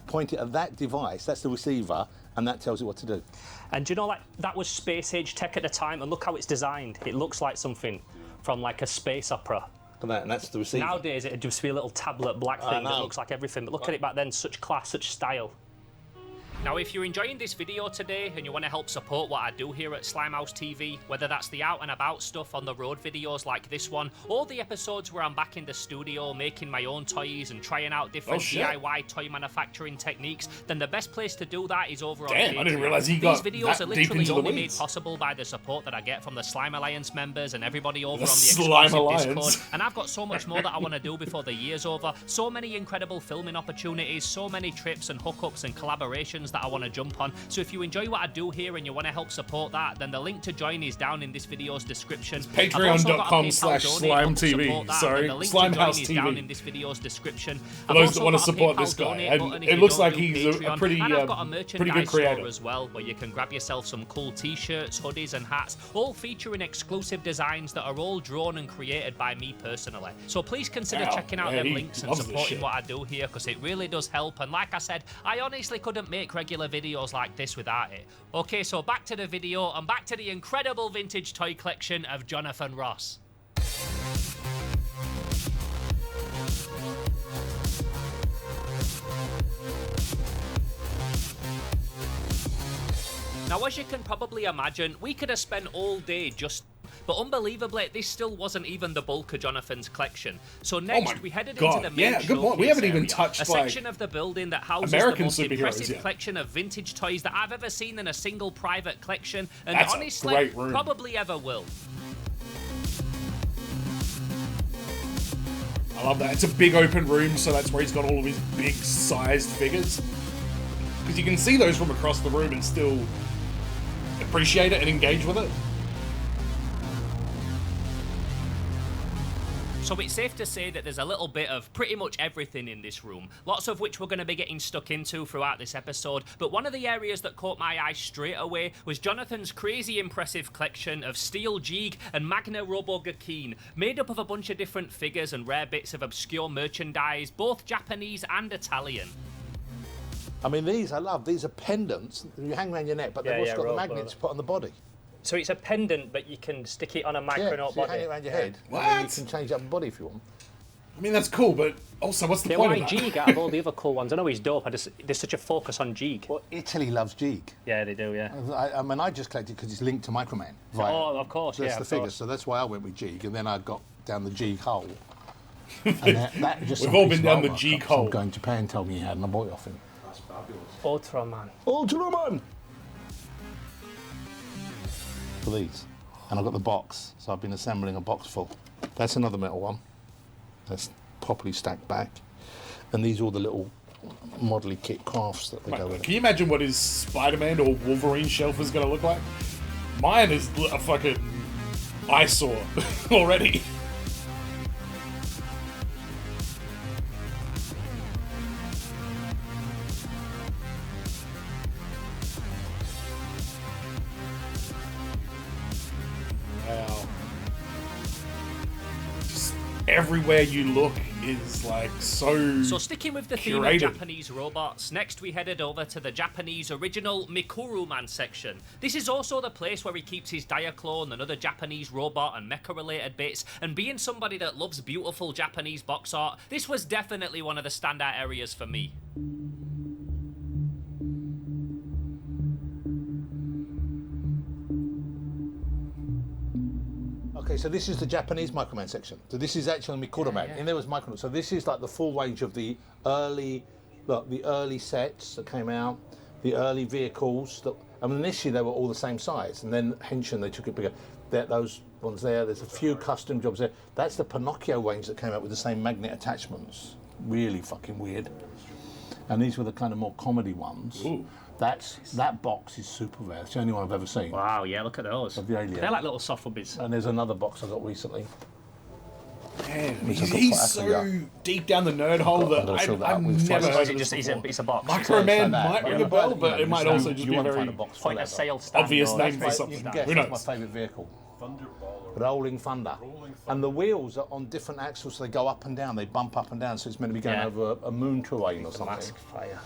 point it at that device, that's the receiver, and that tells it what to do. And do you know, like, that was space age tech at the time, and look how it's designed. It looks like something from like a space opera. Look at that, and that's the receiver. Nowadays, it'd just be a little tablet black thing that looks like everything. But look at it back then, such class, such style. Now, if you're enjoying this video today and you want to help support what I do here at Slimehouse TV, whether that's the out and about stuff on the road videos like this one, or the episodes where I'm back in the studio making my own toys and trying out different DIY toy manufacturing techniques, then the best place to do that is over on Patreon. I didn't realise he got These videos that are deep literally into the only made weeds. possible by the support that I get from the Slime Alliance members and everybody over on the Slime exclusive Alliance. Discord. And I've got so much more that I want to do before the year's over. So many incredible filming opportunities, so many trips and hookups and collaborations that I want to jump on. So if you enjoy what I do here and you want to help support that, then the link to join is down in this video's description. Patreon.com/SlimeTV. Sorry, Slimehouse TV. Down in this video's description. For those that want to support this guy, and it looks like he's a pretty good creator as well, where you can grab yourself some cool t-shirts, hoodies and hats, all featuring exclusive designs that are all drawn and created by me personally. So please consider checking out them links and supporting what I do here, because it really does help. And like I said, I honestly couldn't make regular videos like this without it. Okay, so back to the video and back to the incredible vintage toy collection of Jonathan Ross. Now, as you can probably imagine, we could have spent all day but unbelievably, this still wasn't even the bulk of Jonathan's collection. So next, we headed into the main showcase We haven't even area, touched a section of the building that houses American the most impressive collection of vintage toys that I've ever seen in a single private collection, and honestly, probably ever will. I love that. It's a big open room, so that's where he's got all of his big sized figures. Because you can see those from across the room and still appreciate it and engage with it. So it's safe to say that there's a little bit of pretty much everything in this room, lots of which we're going to be getting stuck into throughout this episode, but one of the areas that caught my eye straight away was Jonathan's crazy impressive collection of Steel Jeeg and Magna Robo Gakeen, made up of a bunch of different figures and rare bits of obscure merchandise, both Japanese and Italian. I mean, these I love. These are pendants you hang around your neck, but they've also got the magnets put on the body. So it's a pendant, but you can stick it on a micronaut so you body. hang it around your head. What? And you can change up the body if you want. I mean, that's cool, but also, what's the point Why of that? Jeeg out of all the other cool ones? I know he's dope. There's such a focus on Jeeg. Well, Italy loves Jeeg. Yeah, they do, yeah. I mean, I just collected because it's linked to Microman. Right? Oh, of course, That's yeah. the figure, so that's why I went with Jeeg, and then I got down the Jeeg hole. And that just We've all been down the Jeeg hole. Some guy in Japan told me he had, and I bought it off him. That's fabulous. Ultraman. Ultraman! For these. And I've got the box, so I've been assembling a box full. That's another metal one. That's properly stacked back. And these are all the little modelly kit crafts that they go with. Can you imagine what his Spider-Man or Wolverine shelf is going to look like? Mine is a fucking eyesore already. Wow. Just everywhere you look is like so sticking with the theme of Japanese robots, next we headed over to the Japanese original Mikuruman section. This is also the place where he keeps his Diaclone and other Japanese robot and mecha related bits, and being somebody that loves beautiful Japanese box art, this was definitely one of the standout areas for me. Okay, so this is the Japanese Microman section. So this is actually Mikuruman, and there was Microman. So this is like the full range of the early sets that came out, the early vehicles. I mean, initially they were all the same size, and then Henshin they took it bigger. Those ones there. There's a few custom jobs there. That's the Pinocchio range that came out with the same magnet attachments. Really fucking weird. And these were the kind of more comedy ones. Ooh. That box is super rare. It's the only one I've ever seen. Wow, yeah, look at those. Of the alien. They're like little soft bits. And there's another box I got recently. Man, he's so deep down the nerd hole that I've never heard of this before. It's a box. Microman might ring a bell, but it might also just be a very point of sale stand obvious name for something. You can guess, that's my favourite vehicle. Rolling Thunder. And the wheels are on different axles, so they go up and down, they bump up and down, so it's meant to be going over a moon terrain or something. Mask fire.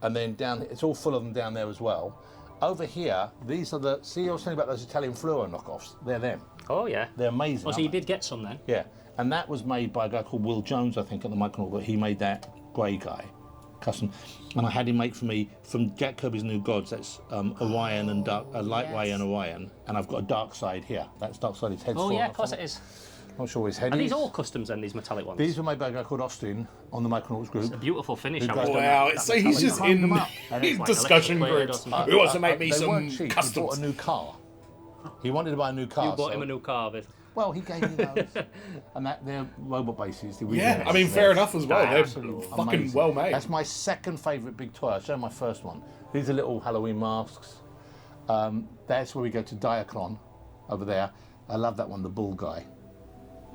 And then down, it's all full of them down there as well. Over here, these are the, see I was telling you about those Italian fluoro knockoffs? They're them. Oh yeah. They're amazing. Oh, so you did get some then? Yeah. And that was made by a guy called Will Jones, I think, at the Micronaut, but he made that grey guy, custom. And I had him make for me from Jack Kirby's New Gods, that's Orion and Light Ray and Orion. And I've got a dark side here. That's dark side, his head's Oh fallen yeah, off of course on it is. Not sure his head Are is. these all customs then, these metallic ones? These were made by a guy called Austin on the Micronauts group. It's a beautiful finish. Wow, so he's just in discussion groups. Who wants to make me some He customs? bought a new car. He wanted to buy a new car. You bought him a new car, but Well, he gave me those. And they're robot bases. The Yeah, I mean, fair enough as well. They're fucking well made. That's my second favourite big toy. I'll show you my first one. These are little Halloween masks. That's where we go to Diaclon, over there. I love that one, the bull guy.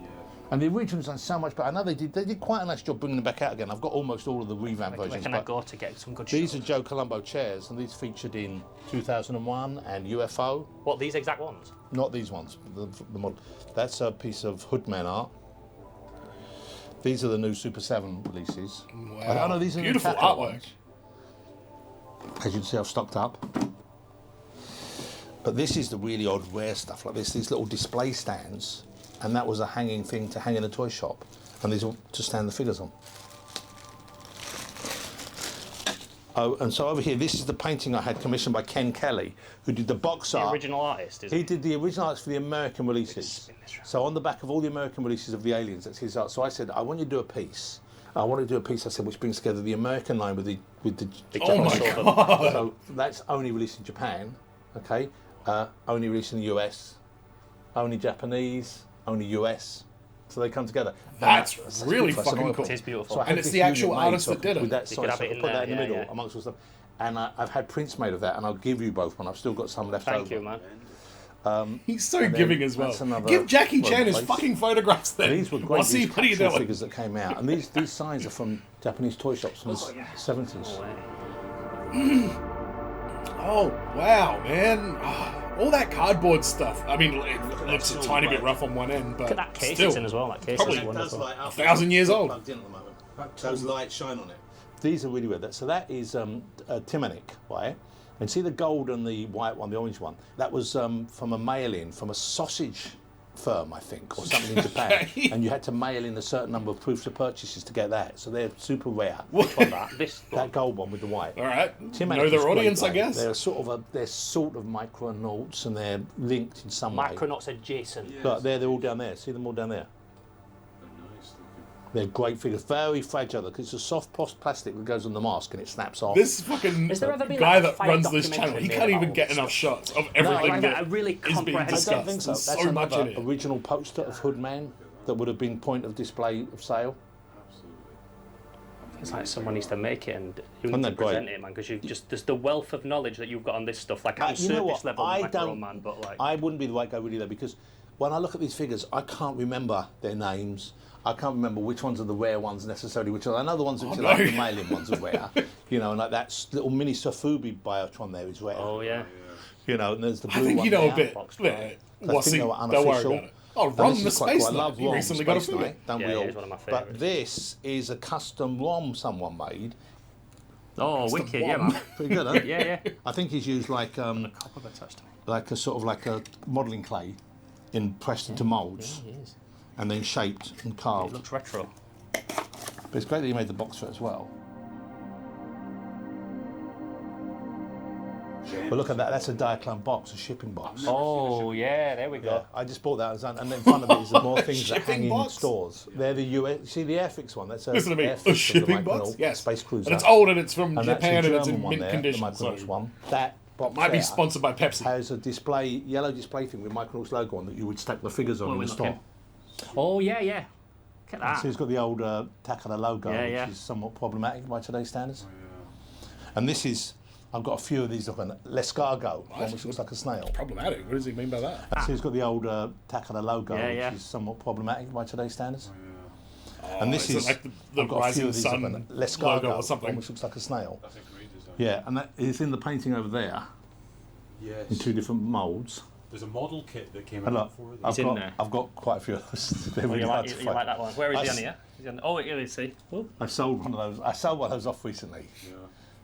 Yeah. And the original's done so much better. I know they did quite a nice job bringing them back out again. I've got almost all of the revamp versions. Where can I go to get some good These shots? are Joe Colombo chairs, and these featured in 2001 and UFO. What, these exact ones? Not these ones, the model. That's a piece of Hoodman art. These are the new Super 7 releases. Wow. I know these are Beautiful the Capital artwork. ones. As you can see, I've stocked up. But this is the really odd rare stuff like this, these little display stands, and that was a hanging thing to hang in a toy shop, and these are to stand the figures on. Oh, and so over here, this is the painting I had commissioned by Ken Kelly, who did the box art. The original artist, is He it? did the original arts for the American releases. So on the back of all the American releases of the Aliens, that's his art. So I said, I want you to do a piece. I want to do a piece, I said, which brings together the American line with the Oh my God. So that's only released in Japan, okay? Only released in the US, only Japanese, only US. So they come together. That's really beautiful. fucking cool. It is beautiful. So I And had it's this the actual unit made, artist so I that could did put it. that, You sorry, could have so I it could in put that in the there, middle yeah. amongst all stuff. And I've had prints made of that, and I'll give you both one. I've still got some left over. Thank you, man. He's so And then giving as well. that's another Give Jackie Chan his place. fucking photographs then. These were great. I'll see These what are you capsule doing. figures that came out, and these signs are from Japanese toy shops from the 70s. Oh, wow, man. All that cardboard stuff. I mean, it looks a tiny bit rough on one end, but Look at that case still, it's in as well. That case probably is wonderful. 1,000 years old. Plugged in at the moment. Those lights shine on it. These are really weird. So that is Timonik, right? And see the gold and the white one, the orange one? That was from a mail-in from a sausage firm, I think, or something in Japan. And you had to mail in a certain number of proofs of purchases to get that. So they're super rare. That gold one with the white. All right. Timonik Know is their great, audience, I though. guess. They're sort of micronauts, and they're linked in some way. Micronauts adjacent. Look, they're all down there. See them all down there? They're great figures, very fragile because it's a soft plastic that goes on the mask and it snaps off. This fucking Has there ever been guy like a that fight runs this documentary channel, he made can't about even all get this enough stuff? shots of everything like that a really is being comprehensive- I discussed. don't think so. There's That's so much in another it. original poster of Hoodman that would have been point of display of sale. It's like someone needs to make it and you Isn't need to that great? present it, man, because you just there's the wealth of knowledge that you've got on this stuff. Like on You know surface what? level, I like don't. man, but like I wouldn't be the right guy really though, because when I look at these figures, I can't remember their names. I can't remember which ones are the rare ones necessarily. Which are, I know the ones which are like the mail-in ones are rare. You know, and like that little mini Sofubi Biotron there is rare. oh yeah. You know, and there's the blue I think one you know there. a bit. Box Yeah, I What's think he? they were Don't worry unofficial. about it. Oh, And Ron this the is quite Space cool. I Knight. love He Ron, recently got a Space figure. Knight, don't Yeah, we he all? is one of my But favourites. this is a custom ROM someone made. Oh, wicked, yeah, man. Pretty good, huh? Yeah, yeah. I think he's used like Copper touched me. like a sort of like a modelling clay pressed into moulds He is. and then shaped and It carved. looks retro. But it's great that he made the box for it as well. But look at that, that's a Diaclone box, a shipping box. Oh yeah, there we go. Yeah, I just bought that, and in front of it is more things that hang Shipping in box? stores. They're the US. See the Airfix one? That's a Listen to me. Airfix A of the shipping Micronauts box? Yes. Space Cruiser. And it's old and it's from And that's Japan a and it's German in one mint there, condition. the Micronauts So one. That box might be there sponsored by Pepsi. has a display, yellow display thing with Micronauts logo on that you would stack the figures on What are in we the store. looking? Oh yeah, yeah. Look at that. So it's got the old Takara logo, Yeah, which yeah. is somewhat problematic by today's standards. And this is, I've got a few of these looking L'escargot, one which looks like a snail. Problematic. What does he mean by that? So it's got the old Takara logo, Yeah, yeah. which is somewhat problematic by today's standards. Oh, And this is, like the I've got a few Rising of these Sun looking logo L'escargot, or something. one which looks like a snail. That's a great design. Yeah, and that is in the painting over there Yes. in two different moulds. There's a model kit that came And out look, before I've this. in there. got quite a few of those. They're Oh, really you hard like, to you find. like that one? Where is I he on s- here? Is he on, oh, here is he. Oh. I sold one of those. I sold one of those off recently. Yeah.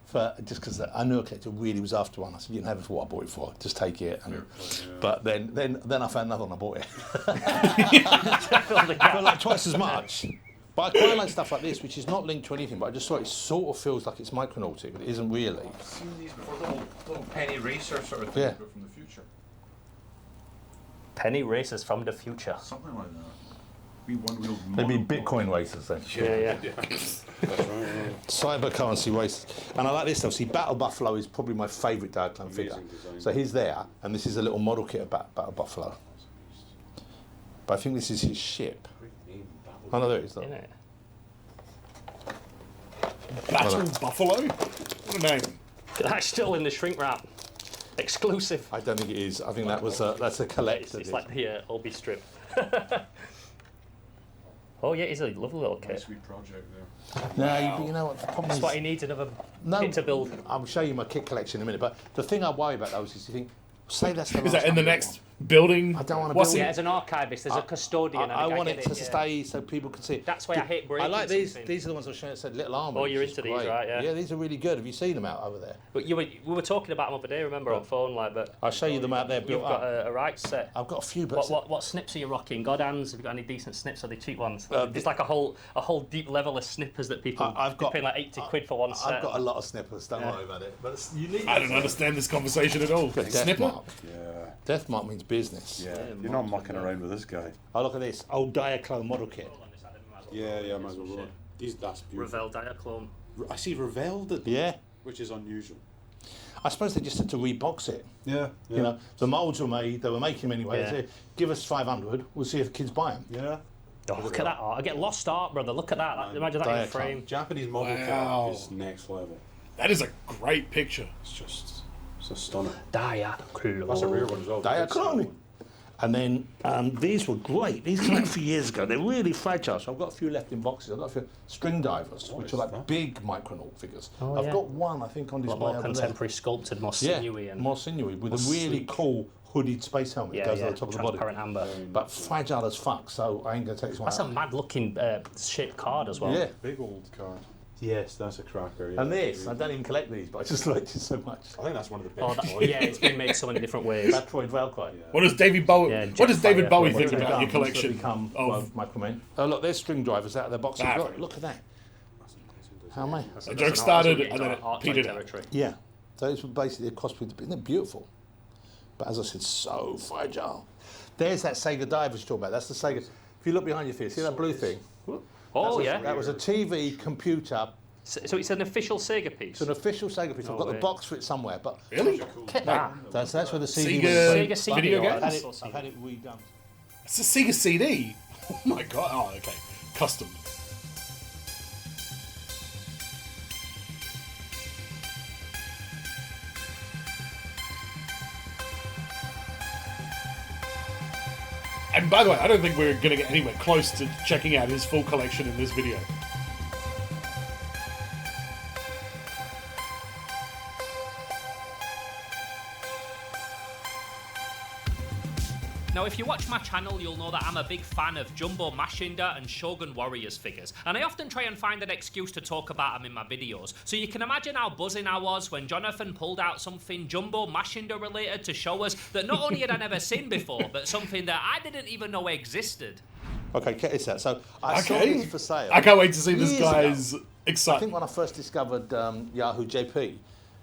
For just because I knew a collector really was after one. I said, "You can have it for what I bought it for. Just take it." And, but then I found another one. I bought it for like twice as much. But I quite like stuff like this, which is not linked to anything. But I just thought it sort of feels like it's micronautic, but it isn't really. I've seen these before, little penny racer sort of thing, Yeah. but from the future. Penny racers from the future. Something like that. We one-wheeled They'd be monocle. Bitcoin racers then. Yeah, yeah. Cyber currency races. And I like this stuff. See, Battle Buffalo is probably my favourite Diaclone figure. design. So he's there, and this is a little model kit of Battle Buffalo. But I think this is his ship. Oh no, there it is. Look. Isn't it? Battle Buffalo? What a name. That's still in the shrink wrap. Exclusive. I don't think it is. I think that's a collector. It's like the Obi strip. Oh yeah, it's a lovely little kit. Sweet project there. No, you know what? The problem That's is, what he needs, another kit to build. I'll show you my kit collection in a minute. But the thing I worry about those is you think, say that's the Is that last in the one I next want. building? I don't want to What's build Yeah, it. as an archivist, there's a custodian. I want get it to stay so people can see it. That's why I hate breaking I like these. something. These are the ones I was showing that said Little Army. Oh, you're which is into these, great. right, yeah. Yeah, these are really good. Have you seen them out over there? But we were talking about them other day, remember, on phone, like, but I'll show you them out there you've built got up. a right set. I've got a few, but What snips are you rocking? God hands? Have you got any decent snips? Or are they cheap ones? Uh, There's like a whole deep level of snippers that people I've got they're paying like 80 quid for one set. I've got a lot of snippers. Don't worry about it. But it's unique. I don't understand this conversation at all. Death Snipper? Mark. Yeah. Death Mark means business. Yeah. You're not mucking around with this guy. Oh, look at this old Diaclone model kit. Yeah, might as well roll it. That's beautiful. Revell Diaclone. I see Revell did them, Yeah. which is unusual. I suppose they just had to rebox it. Yeah. You know, the moulds were made. They were making them anyway. Yeah. They said, give us 500. We'll see if the kids buy them. Yeah. Oh, look at that art. I get lost art, brother. Look at that. Imagine that in a Diaclone. frame. Japanese model Wow. kit is next level. That is a great picture. It's just... It's a stunner. Diaclone. That's a rare one as well. Diaclone. And then these were great. These came out a few years ago. They're really fragile. So I've got a few left in boxes. I've got a few string divers, which are like big Micronaut figures. Oh, I've yeah. got one, I think, on A lot display more over there. contemporary sculpted, more sinewy, Yeah, and more sinewy with a really cool hooded space helmet that goes on the top of the body. transparent amber. But fragile as fuck, so I ain't gonna take this one That's a out. mad looking shaped card as well. Yeah. Big old card. Yes, that's a cracker. Yeah. And this, I don't even collect these, but I just liked it so much. I think that's one of the Oh, best. yeah, it's been made so many different ways. Batroid Velcro. What does David Bowie? Yeah, what does David Jetfire, Bowie what think have about your collection Become of? Micromen. Oh look, there's string drivers out of their boxes. Ah, Look, look at that. How many? A joke started and then it petered out. territory. Yeah. Those were basically a cost. Isn't it beautiful? But as I said, so fragile. There's that Sega diver you talk about. That's the Sega. If you look behind your feet, see that blue thing? Oh, yeah. That was a TV computer. So it's an official Sega piece. It's an official Sega piece. I've got way. the box for it somewhere, but Really? Get that. that's where the CD Sega was. Sega CD. video or games? console I've had it redone. It's a Sega CD. Oh my god. Oh, okay. Custom. And by the way, I don't think we're going to get anywhere close to checking out his full collection in this video. Now, if you watch my channel, you'll know that I'm a big fan of Jumbo Mashinda and Shogun Warriors figures, and I often try and find an excuse to talk about them in my videos. So you can imagine how buzzing I was when Jonathan pulled out something Jumbo Mashinda related to show us that not only had I never seen before, but something that I didn't even know existed. Okay, check this out. So I saw Okay. this for sale. I can't wait to see this years ago. guy's I think excitement. when I first discovered Yahoo JP,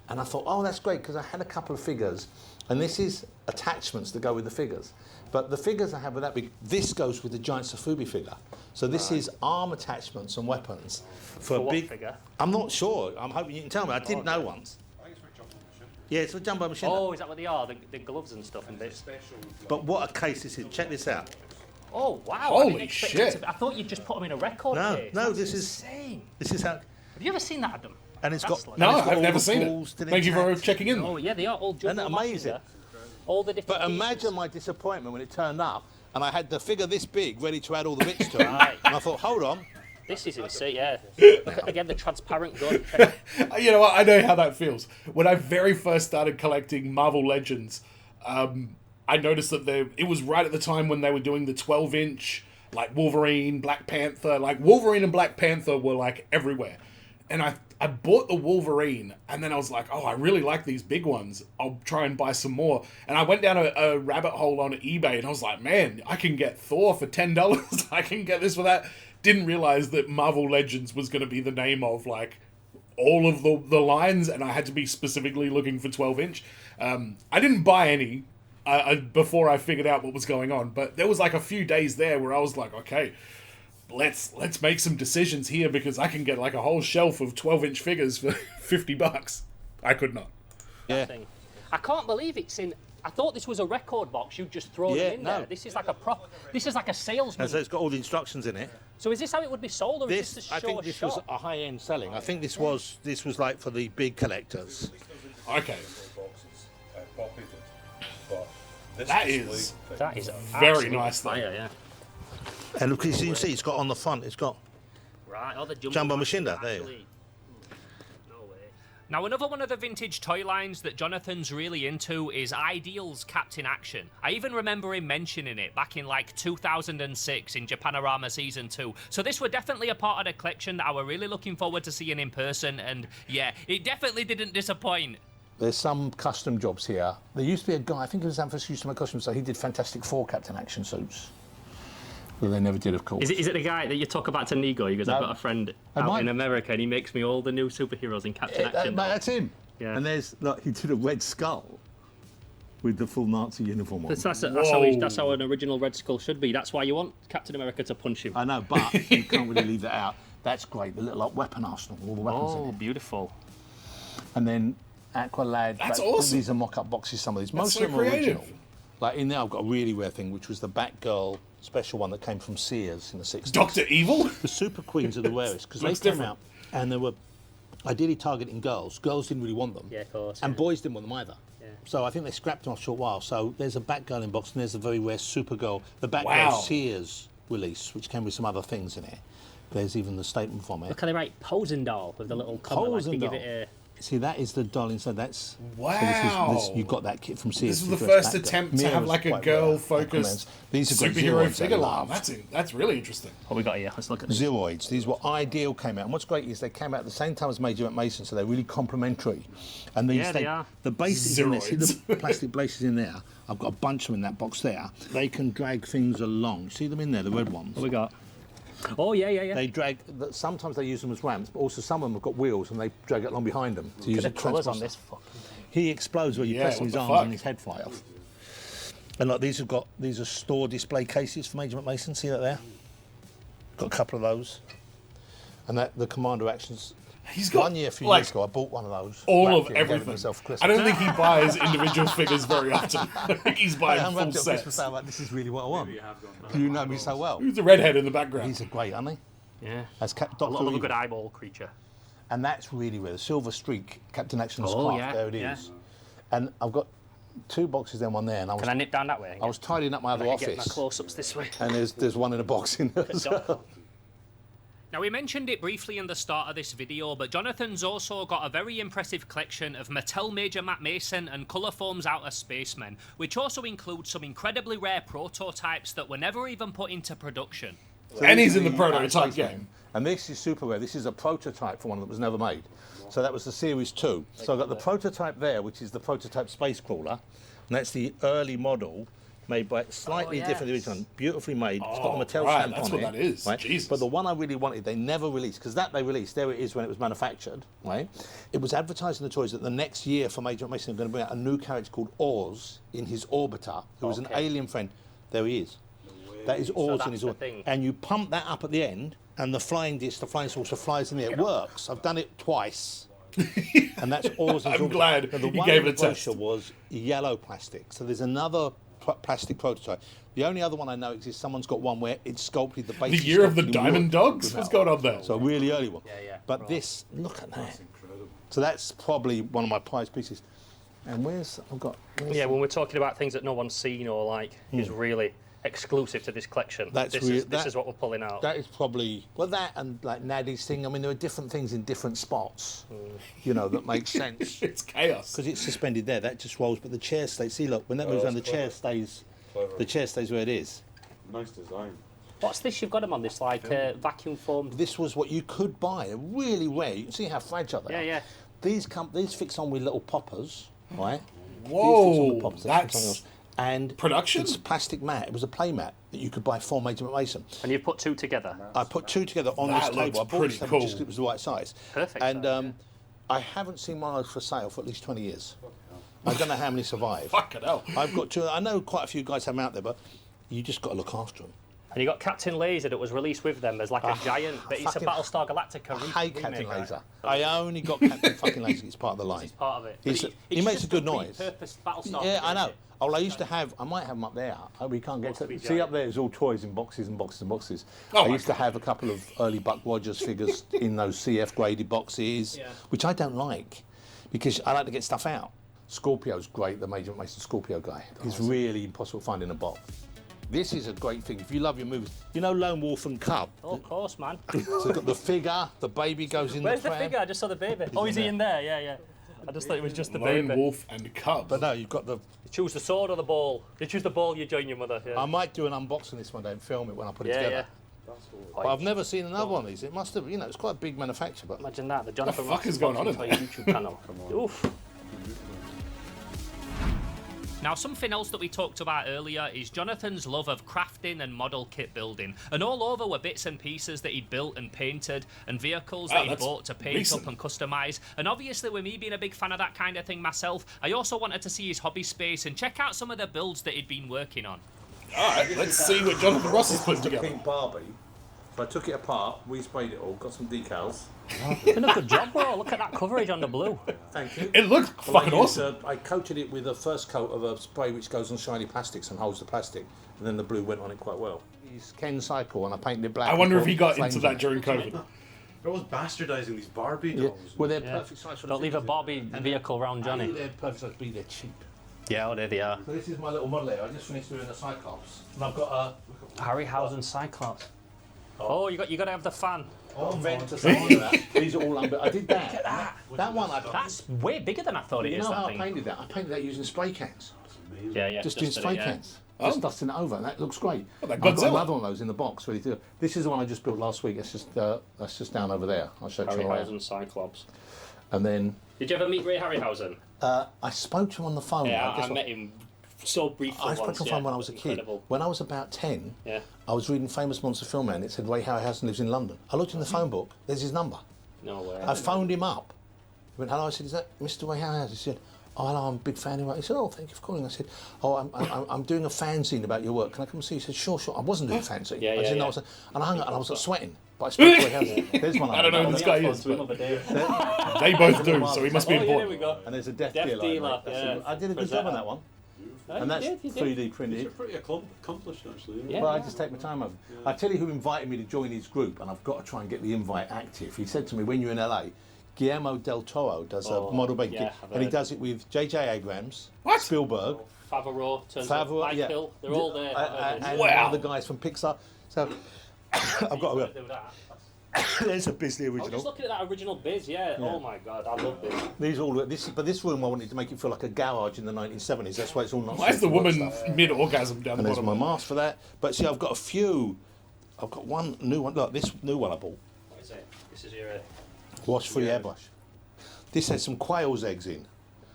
and I thought, oh, that's great, because I had a couple of figures, and this is attachments that go with the figures. But the figures I have with that big, this goes with the giant Sofubi figure. So this is arm attachments and weapons for a what big figure? I'm not sure. I'm hoping you can tell me. I didn't know once. Yeah, it's a jumbo machine. Oh, is that what they are? The gloves and stuff and bits. But what a case this is. Check this out. Oh, wow. Holy I didn't expect it shit. I thought you'd just put them in a record No, case. no, That's this is insane. this is how, Have you ever seen that, Adam? and it's That's got. like- No, and it's got I've all never the seen balls it. still Thank you for intact. checking in. Oh, yeah, they are all Jumbo Isn't that amazing? Mashinda. All the different But pieces. imagine my disappointment when it turned up, and I had the figure this big ready to add all the bits to it, Right. and I thought, hold on. This is insane, yeah. Look at, again, the transparent gun. You know what? I know how that feels. When I very first started collecting Marvel Legends, I noticed that it was right at the time when they were doing the 12-inch, like Wolverine, Black Panther. Like Wolverine and Black Panther were like everywhere. And I bought the Wolverine, and then I was like, oh, I really like these big ones. I'll try and buy some more. And I went down a rabbit hole on eBay, and I was like, man, I can get Thor for $10. I can get this for that. Didn't realize that Marvel Legends was going to be the name of like all of the lines, and I had to be specifically looking for 12-inch. I didn't buy any before I figured out what was going on, but there was like a few days there where I was like, okay, let's make some decisions here, because I can get like a whole shelf of 12-inch figures for $50. I could not. Yeah. Thing. I can't believe it's in I thought this was a record box. You just throw them in there. This is like a prop. This is like a salesman. And so it's got all the instructions in it. So is this how it would be sold, or is this to show I think this was a high-end selling. I think this was like for the big collectors. Okay. That is very nice, though. yeah. And look, as you can see, it's got on the front. It's got the Jumbo Machinda there. Now, another one of the vintage toy lines that Jonathan's really into is Ideal's Captain Action. I even remember him mentioning it back in like 2006 in Japanorama Season 2. So this were definitely a part of the collection that I were really looking forward to seeing in person, and yeah, it definitely didn't disappoint. There's some custom jobs here. There used to be a guy, I think it was Anthony used to make costumes, so he did Fantastic Four Captain Action suits. Well, they never did, of course. Is it the guy that you talk about to Nigo? He goes, I've got a friend out in America and he makes me all the new superheroes in Captain Action. That's him. Yeah. And there's, look, he did a Red Skull with the full Nazi uniform on. That's how an original Red Skull should be. That's why you want Captain America to punch him. I know, but you can't really leave that out. That's great, the little weapon arsenal, all the weapons in it. Beautiful. And then Aqualad. That's awesome. These are mock-up boxes, some of these. That's Most of them are creative. original. Like in there, I've got a really rare thing, which was the Batgirl special one that came from Sears in the 60s. Dr. Evil? The Super Queens are the rarest, because they Looks came different. out and they were ideally targeting girls. Girls didn't really want them. Yeah, of course. And boys didn't want them either. Yeah. So I think they scrapped them off a short while. So there's a Batgirl in box, and there's a very rare Supergirl. The Batgirl Sears release, which came with some other things in it. There's even the statement from it. Look how they write Posendal with the little cover, like to give it a... See, that is the doll inside. That's wow. So you got that kit from Sears. This was the first attempt to have like a girl-focused superhero figure line. That's really interesting. What we got here? Let's look at this. Zeroids. These were Ideal came out, and what's great is they came out at the same time as Major Mason, so they're really complementary. And these, they are. The bases in there, see the plastic bases in there. I've got a bunch of them in that box there. They can drag things along. See them in there, the red ones. What we got? Oh, yeah. They drag, sometimes they use them as ramps, but also some of them have got wheels and they drag it along behind them to use the colours on this fucking thing. He explodes where you press his arms and his head fly off. And like these are store display cases for Major Mason, see that there? Got a couple of those. And the Commander Actions. He's got 1 year, a few years ago, I bought one of those. All of everything. I don't think he buys individual figures very often. He's buying full sets. Like, this is really what I want. You know me so well. Who's the redhead in the background? These are great, aren't they? Yeah. As I love a good eyeball creature. And that's really rare. The Silver Streak, Captain Action's craft, there it is. And I've got 2 boxes there, one there. And Can I nip down that way? I was tidying up my other office. Get my close-ups this way. And there's one in a box in there as well. Now, we mentioned it briefly in the start of this video, but Jonathan's also got a very impressive collection of Mattel Major Matt Mason and Colourform's Outer Spacemen, which also includes some incredibly rare prototypes that were never even put into production. So and he's in the prototype game. And this is super rare. This is a prototype for one that was never made. So that was the Series 2. So I've got the prototype there, which is the prototype space crawler. And that's the early model, made by slightly different than this one. Beautifully made. It's got the Mattel stamp on it. That's what that is. Right? Jesus. But the one I really wanted, they never released, because that they released, there it is when it was manufactured, right? It was advertised in the toys that the next year for Major Mason they're going to bring out a new character called Oz in his Orbiter, who was an alien friend. There he is. That is Oz in his Orbiter. And you pump that up at the end, and the flying disc, the flying saucer flies in there. It works. I've done it twice. And that's Oz. I'm glad the you one gave in it a the brochure test. was yellow plastic. So there's another plastic prototype. The only other one I know is someone's got one where it's sculpted the base. The year of the Diamond Dogs? What's going on there? So a really early one. Yeah. But this, look at that. So that's probably one of my prized pieces. And where's when we're talking about things that no one's seen or like is really exclusive to this collection, this is what we're pulling out. That is probably, well, that and like Naddy's thing. I mean, there are different things in different spots, you know, that make sense. It's chaos. Because it's suspended there, that just rolls, but the chair stays. See, look, when that moves around, the chair stays. The chair stays where it is. Nice design. What's this you've got them on? This like vacuum formed. This was what you could buy. They're really rare. You can see how fragile they are. Yeah. These fix on with little poppers, right? Whoa, that's and production. It's plastic mat. It was a play mat that you could buy for Major Mason. And you put 2 together. I put 2 together on this table. I bought this table just because it was the right size. Perfect. And I haven't seen one of those for sale for at least 20 years. I don't know how many survive. Fucking hell. I've got 2. I know quite a few guys have them out there, but you just got to look after them. And you got Captain Laser that was released with them as like a giant, but it's a Battlestar Galactica I hate Captain remake, Laser. right? I only got Captain fucking Laser. It's part of the line. It's part of it. He makes a good noise. Purpose Battlestar. Yeah, I know. Oh, I used to have. I might have them up there. We can't get to. See up there is all toys in boxes and boxes and boxes. Oh, I used to have a couple of early Buck Rogers figures in those CF graded boxes, which I don't like because I like to get stuff out. Scorpio's great. The Major Mason Scorpio guy. He's really impossible to find in a box. This is a great thing. If you love your movies, you know Lone Wolf and Cub? Oh, of course, man. So you've got the figure, the baby goes in Where's the the pram. figure? I just saw the baby. Oh, is he in there? Yeah, yeah. I just thought it was just the Lone baby. Wolf and Cub. But no, you've got the... You choose the sword or the ball? You choose the ball, you join your mother. Yeah. I might do an unboxing this one day and film it when I put it together. But I've never seen another one of these. It must have, it's quite a big manufacturer. But Imagine that, the Jonathan fuck is going on in there? YouTube channel. Oof. Now, something else that we talked about earlier is Jonathan's love of crafting and model kit building. And all over were bits and pieces that he'd built and painted, and vehicles that he'd bought to paint up and customise. And obviously, with me being a big fan of that kind of thing myself, I also wanted to see his hobby space and check out some of the builds that he'd been working on. Alright, let's see what Jonathan Ross has put together. Pink Barbie. So I took it apart, resprayed it all, got some decals. Done a good job, bro. Look at that coverage on the blue. Thank you. It looks fucking awesome. I coated it with a first coat of a spray which goes on shiny plastics and holds the plastic, and then the blue went on it quite well. he's Ken Cycle and I painted it black. I wonder if he got Flames into on that it. during COVID. I was bastardising these Barbie Yeah. dolls. Well, they're perfect size for the Don't leave a figures. Barbie vehicle round Johnny. They're perfect size, but they're cheap. Yeah, oh, there they are. So this is my little model here. I just finished doing the Cyclops. And I've got a Harryhausen Cyclops. Oh, you got to have the fan. Ventus on that. These are all I did that. Look at that. That one I That's way bigger than I thought it You is. know That how I thing. painted that? I painted that using spray cans. Yeah, yeah. Just doing did spray it, yeah. cans. Just dusting it over, and that looks great. Oh, that I've got Godzilla. another one of those in the box ready to. This is the one I just built last week. That's just down over there. I'll show it to you around. Harryhausen Cyclops. And then Did you ever meet Ray Harryhausen? I spoke to him on the phone. Yeah, Guess I what? met him so briefly I spoke once. to him Yeah, when I was a kid. incredible. When I was about 10, Yeah. I was reading Famous Monster Film Man. It said Ray Harryhausen lives in London. I looked in the phone book. There's his number. No way. I phoned him up. He went, hello. I said, is that Mr. Ray Harryhausen? He said, oh, hello, I'm a big fan of you. He said, oh, thank you for calling. I said, oh, I'm doing a fanzine about your work. Can I come and see you? He said, sure, sure. I wasn't doing a fanzine. Yeah, I yeah, didn't know yeah. I was, and I hung out and I was sweating. But I spoke to Ray Harryhausen. There's one. I don't know who this guy is, Swim but over there. they both do, so he must be Oh, yeah, there important. we go. And there's a Death Death Dealer. Dealer, mate. yeah. I did a good job on that one. And that's 3D printed. You're pretty accomplished, actually. Yeah. Well, I just take my time over. I tell you who invited me to join his group, and I've got to try and get the invite active. He said to me, when you're in LA, Guillermo del Toro does a model making, yeah, I've and he heard. does it with J.J. Abrams, What? Spielberg, Favreau, turns up, Favreau, Mike yeah. Hill, they're all there. and Wow. one of the guys from Pixar. So I've got to. Do that. There's a Bisley I was original. just looking at that original biz, yeah. Oh my god, I love this. These all but this room I wanted to make it feel like a garage in the 1970s. That's why it's all not. Why is the woman stuff. mid-orgasm down And the there's my bottom? mask for that. But see, I've got a few. I've got one new one. Look, this new one I bought. What is it? This is your... Wash-free airbrush. This has some quail's eggs in.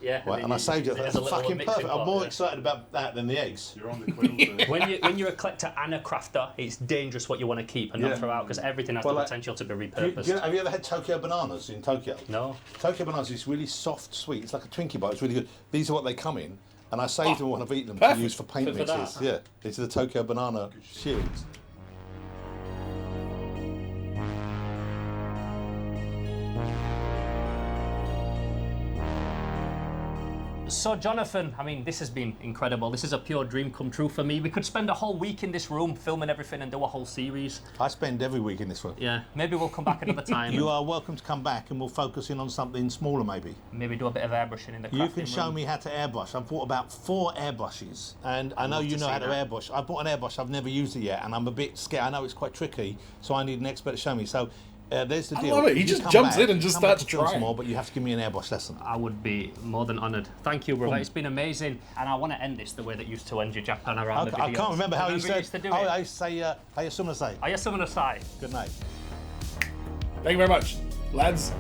yeah. Right, and I saved it. That's fucking perfect. I'm more excited about that than the eggs. You're on the quills. When you're a collector and a crafter, it's dangerous what you want to keep and Yeah. not throw out because everything has Well, the like, potential to be Do you repurposed. have you ever had Tokyo bananas in Tokyo? No. Tokyo bananas is really soft, sweet. It's like a Twinkie bar. It's really good. These are what they come in, and I saved them when I've eaten them perfect. to use for paint For mixes. that. Yeah, these are the Tokyo banana shields. So Jonathan, I mean, this has been incredible. This is a pure dream come true for me. We could spend a whole week in this room filming everything and do a whole series. I spend every week in this room. Yeah, maybe we'll come back another time. You are welcome to come back, and we'll focus in on something smaller, maybe. Maybe do a bit of airbrushing in the crafting You can show room. me how to airbrush. I've bought about 4 airbrushes, and I know you know how to airbrush. I bought an airbrush. I've never used it yet, and I'm a bit scared. I know it's quite tricky, so I need an expert to show me. So there's the deal. love it. He You just come jumps back, in and just come back starts to film some trying. more, but you have to give me an airbrush lesson. I would be more than honoured. Thank you, brother. It's been amazing, and I want to end this the way that you used to end your Japan around the I videos. can't remember how you Remember said. used to do Oh, it? I used to say, Ayasumana. Are you someone aside? Good night. Thank you very much, lads.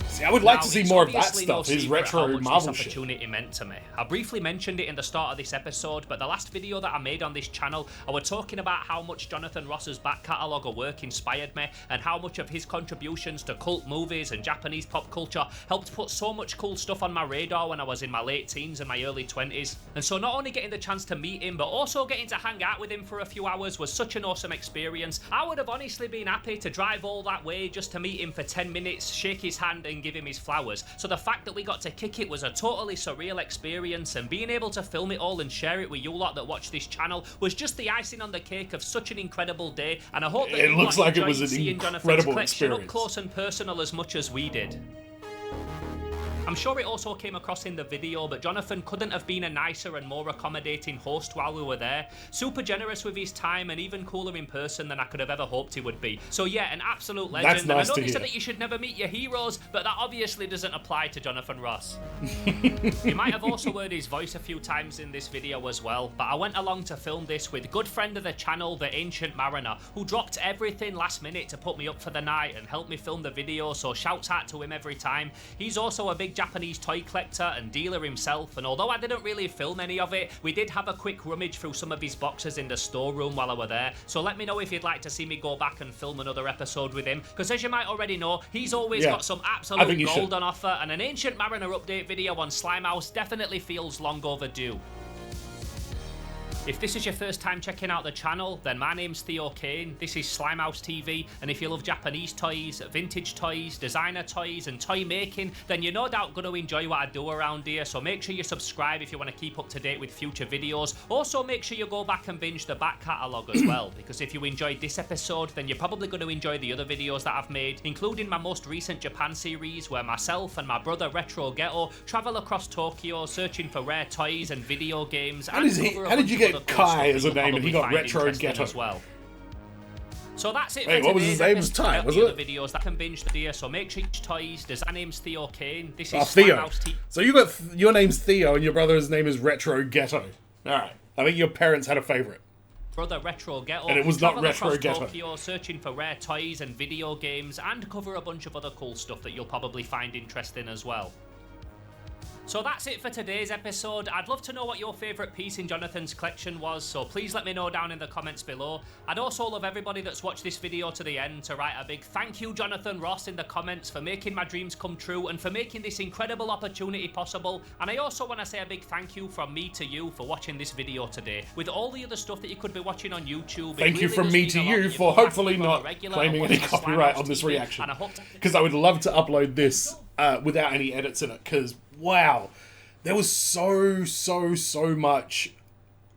See Yeah, I would like Now, to see it's more of that obviously no stuff, his secret retro how much Marvel this shit. opportunity meant to me. I briefly mentioned it in the start of this episode, but the last video that I made on this channel, I was talking about how much Jonathan Ross's back catalogue of work inspired me, and how much of his contributions to cult movies and Japanese pop culture helped put so much cool stuff on my radar when I was in my late teens and my early 20s. And so not only getting the chance to meet him, but also getting to hang out with him for a few hours was such an awesome experience. I would have honestly been happy to drive all that way just to meet him for 10 minutes, shake his hand and give him his flowers. So the fact that we got to kick it was a totally surreal experience, and being able to film it all and share it with you lot that watch this channel was just the icing on the cake of such an incredible day. And I hope that you looks lot like it enjoyed was an seeing Jonathan's incredible collection up experience. close and personal as much as we did. I'm sure it also came across in the video, but Jonathan couldn't have been a nicer and more accommodating host while we were there. Super generous with his time, and even cooler in person than I could have ever hoped he would be. So yeah, an absolute legend. That's nice and I know to they hear. said that you should never meet your heroes, but that obviously doesn't apply to Jonathan Ross. You might have also heard his voice a few times in this video as well, but I went along to film this with good friend of the channel, the Ancient Mariner, who dropped everything last minute to put me up for the night and help me film the video, so shouts out to him every time. He's also a big Japanese toy collector and dealer himself, and although I didn't really film any of it, we did have a quick rummage through some of his boxes in the storeroom while I were there, so let me know if you'd like to see me go back and film another episode with him, because as you might already know, he's always got some absolute gold on offer, and an Ancient Mariner update video on Slimehouse definitely feels long overdue. If this is your first time checking out the channel, then my name's Theo Kane, this is Slimehouse TV, and if you love Japanese toys, vintage toys, designer toys, and toy making, then you're no doubt going to enjoy what I do around here, so make sure you subscribe if you want to keep up to date with future videos. Also, make sure you go back and binge the back catalogue as well, because if you enjoyed this episode, then you're probably going to enjoy the other videos that I've made, including my most recent Japan series, where myself and my brother Retro Ghetto travel across Tokyo searching for rare toys and video games. How did you get Kai as a name and he got Retro Ghetto as well? So that's it. Wait, for what was his name? Was Ty, was it? Videos that can binge the deer. So make sure you toys. My name's Theo Kane. This is Theo. Slimehouse TV. So you got your name's Theo and your brother's name is Retro Ghetto. All right. I think your parents had a favorite. Brother Retro Ghetto. And it was not Travel Retro across Ghetto. Tokyo, searching for rare toys and video games, and cover a bunch of other cool stuff that you'll probably find interesting as well. So that's it for today's episode. I'd love to know what your favourite piece in Jonathan's collection was, so please let me know down in the comments below. I'd also love everybody that's watched this video to the end to write a big thank you Jonathan Ross in the comments for making my dreams come true and for making this incredible opportunity possible. And I also want to say a big thank you from me to you for watching this video today. With all the other stuff that you could be watching on YouTube, thank you from me to you for hopefully not claiming any copyright on this reaction. Because I would love to upload this without any edits in it, because wow, there was so much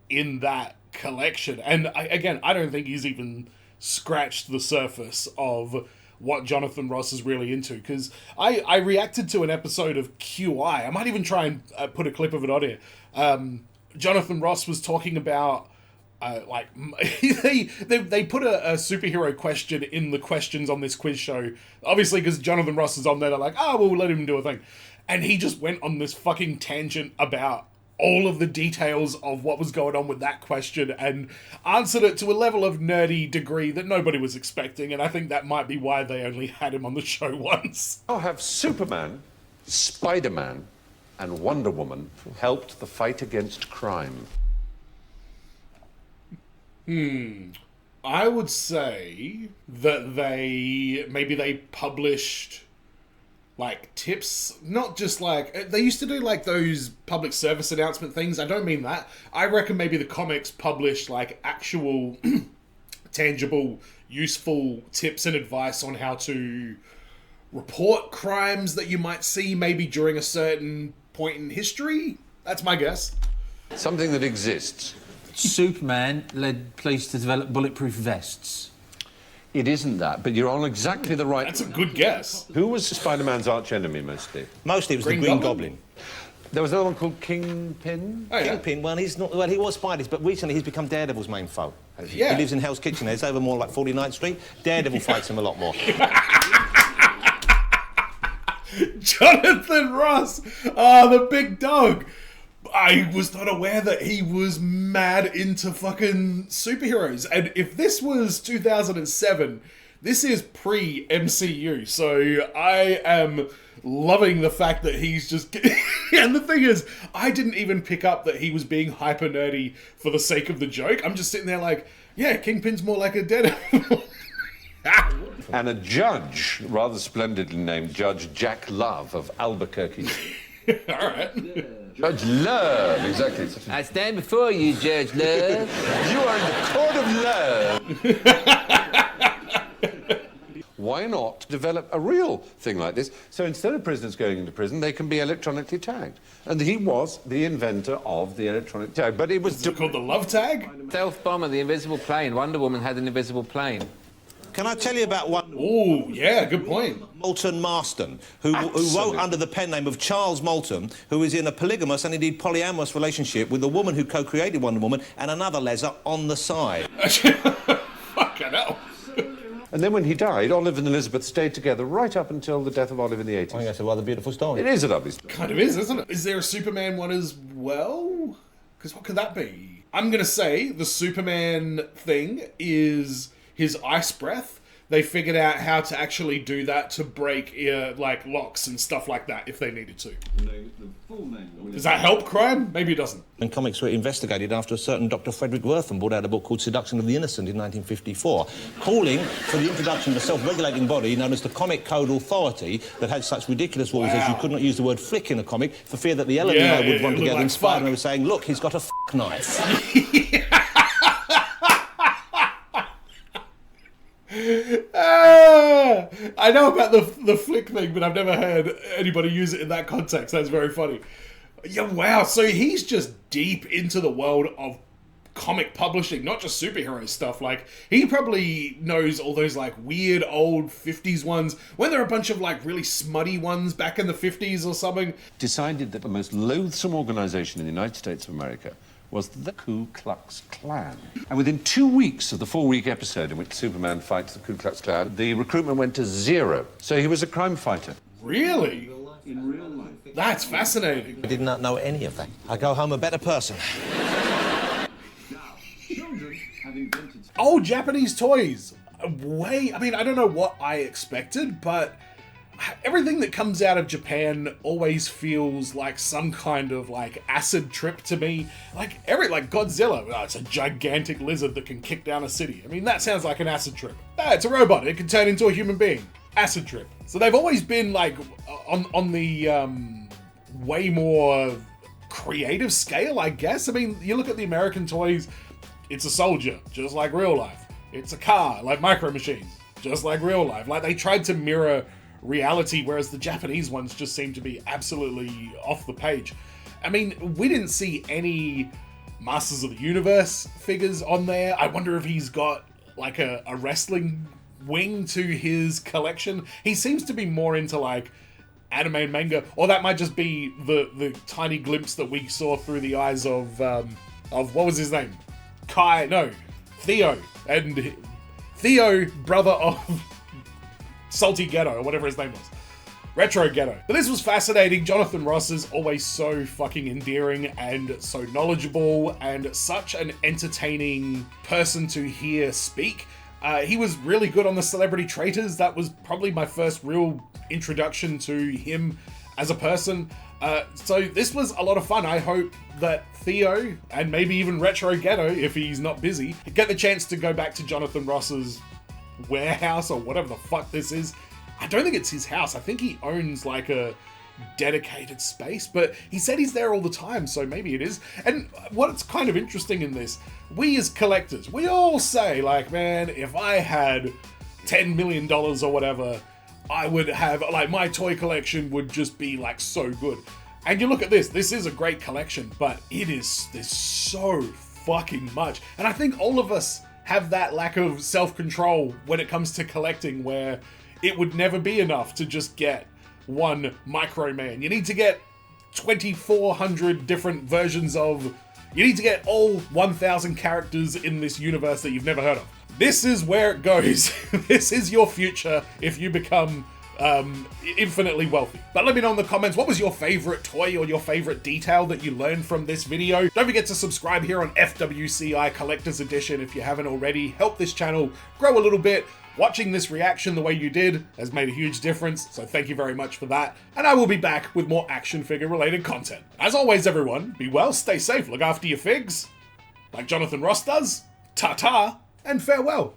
in that collection. And I don't think he's even scratched the surface of what Jonathan Ross is really into, because I reacted to an episode of QI. I might even try and put a clip of it on here. Jonathan Ross was talking about they put a superhero question in the questions on this quiz show, obviously because Jonathan Ross is on there. They're like, oh, we'll let him do a thing, and he just went on this fucking tangent about all of the details of what was going on with that question and answered it to a level of nerdy degree that nobody was expecting, and I think that might be why they only had him on the show once. How have Superman, Spider-Man, and Wonder Woman helped the fight against crime? I would say that they published like tips, not just like, they used to do like those public service announcement things. I don't mean that. I reckon maybe the comics published like actual tangible, useful tips and advice on how to report crimes that you might see maybe during a certain point in history. That's my guess. Something that exists. Superman led police to develop bulletproof vests. It isn't that, but you're on exactly the right... That's a good guess. Who was Spider-Man's archenemy mostly? Mostly it was the Green Goblin. There was another one called Kingpin? Oh, yeah. Kingpin, well, he's not... Well, he was Spidey's, but recently he's become Daredevil's main foe. Yeah. He lives in Hell's Kitchen. It's over more like 49th Street. Daredevil fights him a lot more. Jonathan Ross! Ah, the big dog! I was not aware that he was mad into fucking superheroes. And if this was 2007, This is pre-MCU, so I am loving the fact that he's just... And the thing is, I didn't even pick up that he was being hyper nerdy for the sake of the joke. I'm just sitting there like, yeah, Kingpin's more like a Daredevil. And a judge, rather splendidly named Judge Jack Love of Albuquerque. All right. Judge Love, exactly. I stand before you, Judge Love. You are in the court of love. Why not develop a real thing like this? So instead of prisoners going into prison, they can be electronically tagged. And he was the inventor of the electronic tag. But it was called the love tag? Stealth bomber, the invisible plane. Wonder Woman had an invisible plane. Can I tell you about one? Oh, yeah, good point. Moulton Marston, who wrote under the pen name of Charles Moulton, who is in a polygamous and indeed polyamorous relationship with the woman who co-created Wonder Woman and another leser on the side. Fucking hell. And then when he died, Olive and Elizabeth stayed together right up until the death of Olive in the 80s. I think that's a rather beautiful story. It is a lovely story. Kind of is, isn't it? Is there a Superman one as well? Because what could that be? I'm going to say the Superman thing is his ice breath. They figured out how to actually do that to break like locks and stuff like that if they needed to. Does that help crime? Maybe it doesn't. And comics were investigated after a certain Dr. Frederick Wortham brought out a book called Seduction of the Innocent in 1954, calling for the introduction of a self-regulating body known as the Comic Code Authority that had such ridiculous rules as you could not use the word flick in a comic for fear that the LMI would run together and Spider-Man was saying, look, he's got a knife. I know about the flick thing, but I've never heard anybody use it in that context. That's very funny. Yeah, wow. So he's just deep into the world of comic publishing, not just superhero stuff. Like, he probably knows all those like weird old 50s ones, when there are a bunch of like really smutty ones back in the 50s or something. Decided that the most loathsome organization in the United States of America was the Ku Klux Klan. And within 2 weeks of the 4-week episode in which Superman fights the Ku Klux Klan, the recruitment went to 0. So he was a crime fighter. Really? In real life? That's fascinating. I did not know any of that. I go home a better person. Oh, Japanese toys. I mean, I don't know what I expected, but everything that comes out of Japan always feels like some kind of like acid trip to me. Like Godzilla, it's a gigantic lizard that can kick down a city. I mean, that sounds like an acid trip. It's a robot. It can turn into a human being. Acid trip. So they've always been like on the way more creative scale, I guess. I mean, you look at the American toys, it's a soldier, just like real life. It's a car, like Micro Machines, just like real life. Like, they tried to mirror reality, whereas the Japanese ones just seem to be absolutely off the page. I mean, we didn't see any Masters of the Universe figures on there. I wonder if he's got like a wrestling wing to his collection. He seems to be more into like anime and manga, or that might just be the tiny glimpse that we saw through the eyes of what was his name? Theo. And Theo, brother of Salty Ghetto, or whatever his name was. Retro Ghetto. But this was fascinating. Jonathan Ross is always so fucking endearing and so knowledgeable and such an entertaining person to hear speak. He was really good on the Celebrity Traitors. That was probably my first real introduction to him as a person. So this was a lot of fun. I hope that Theo, and maybe even Retro Ghetto, if he's not busy, get the chance to go back to Jonathan Ross's warehouse or whatever the fuck this is. I don't think it's his house. I think he owns like a dedicated space, but he said he's there all the time, so maybe it is. And what's kind of interesting in this, we as collectors, we all say like, man, if I had $10 million or whatever, I would have, like, my toy collection would just be like so good. And you look at this is a great collection, but there's so fucking much. And I think all of us have that lack of self-control when it comes to collecting, where it would never be enough to just get one Micro Man. You need to get 2,400 different versions of... You need to get all 1,000 characters in this universe that you've never heard of. This is where it goes. This is your future if you become infinitely wealthy. But let me know in the comments, what was your favorite toy or your favorite detail that you learned from this video? Don't forget to subscribe here on FWCI Collector's Edition if you haven't already. Help this channel grow a little bit. Watching this reaction the way you did has made a huge difference, so thank you very much for that. And I will be back with more action figure related content. As always, everyone, be well, stay safe, look after your figs, like Jonathan Ross does, ta-ta, and farewell.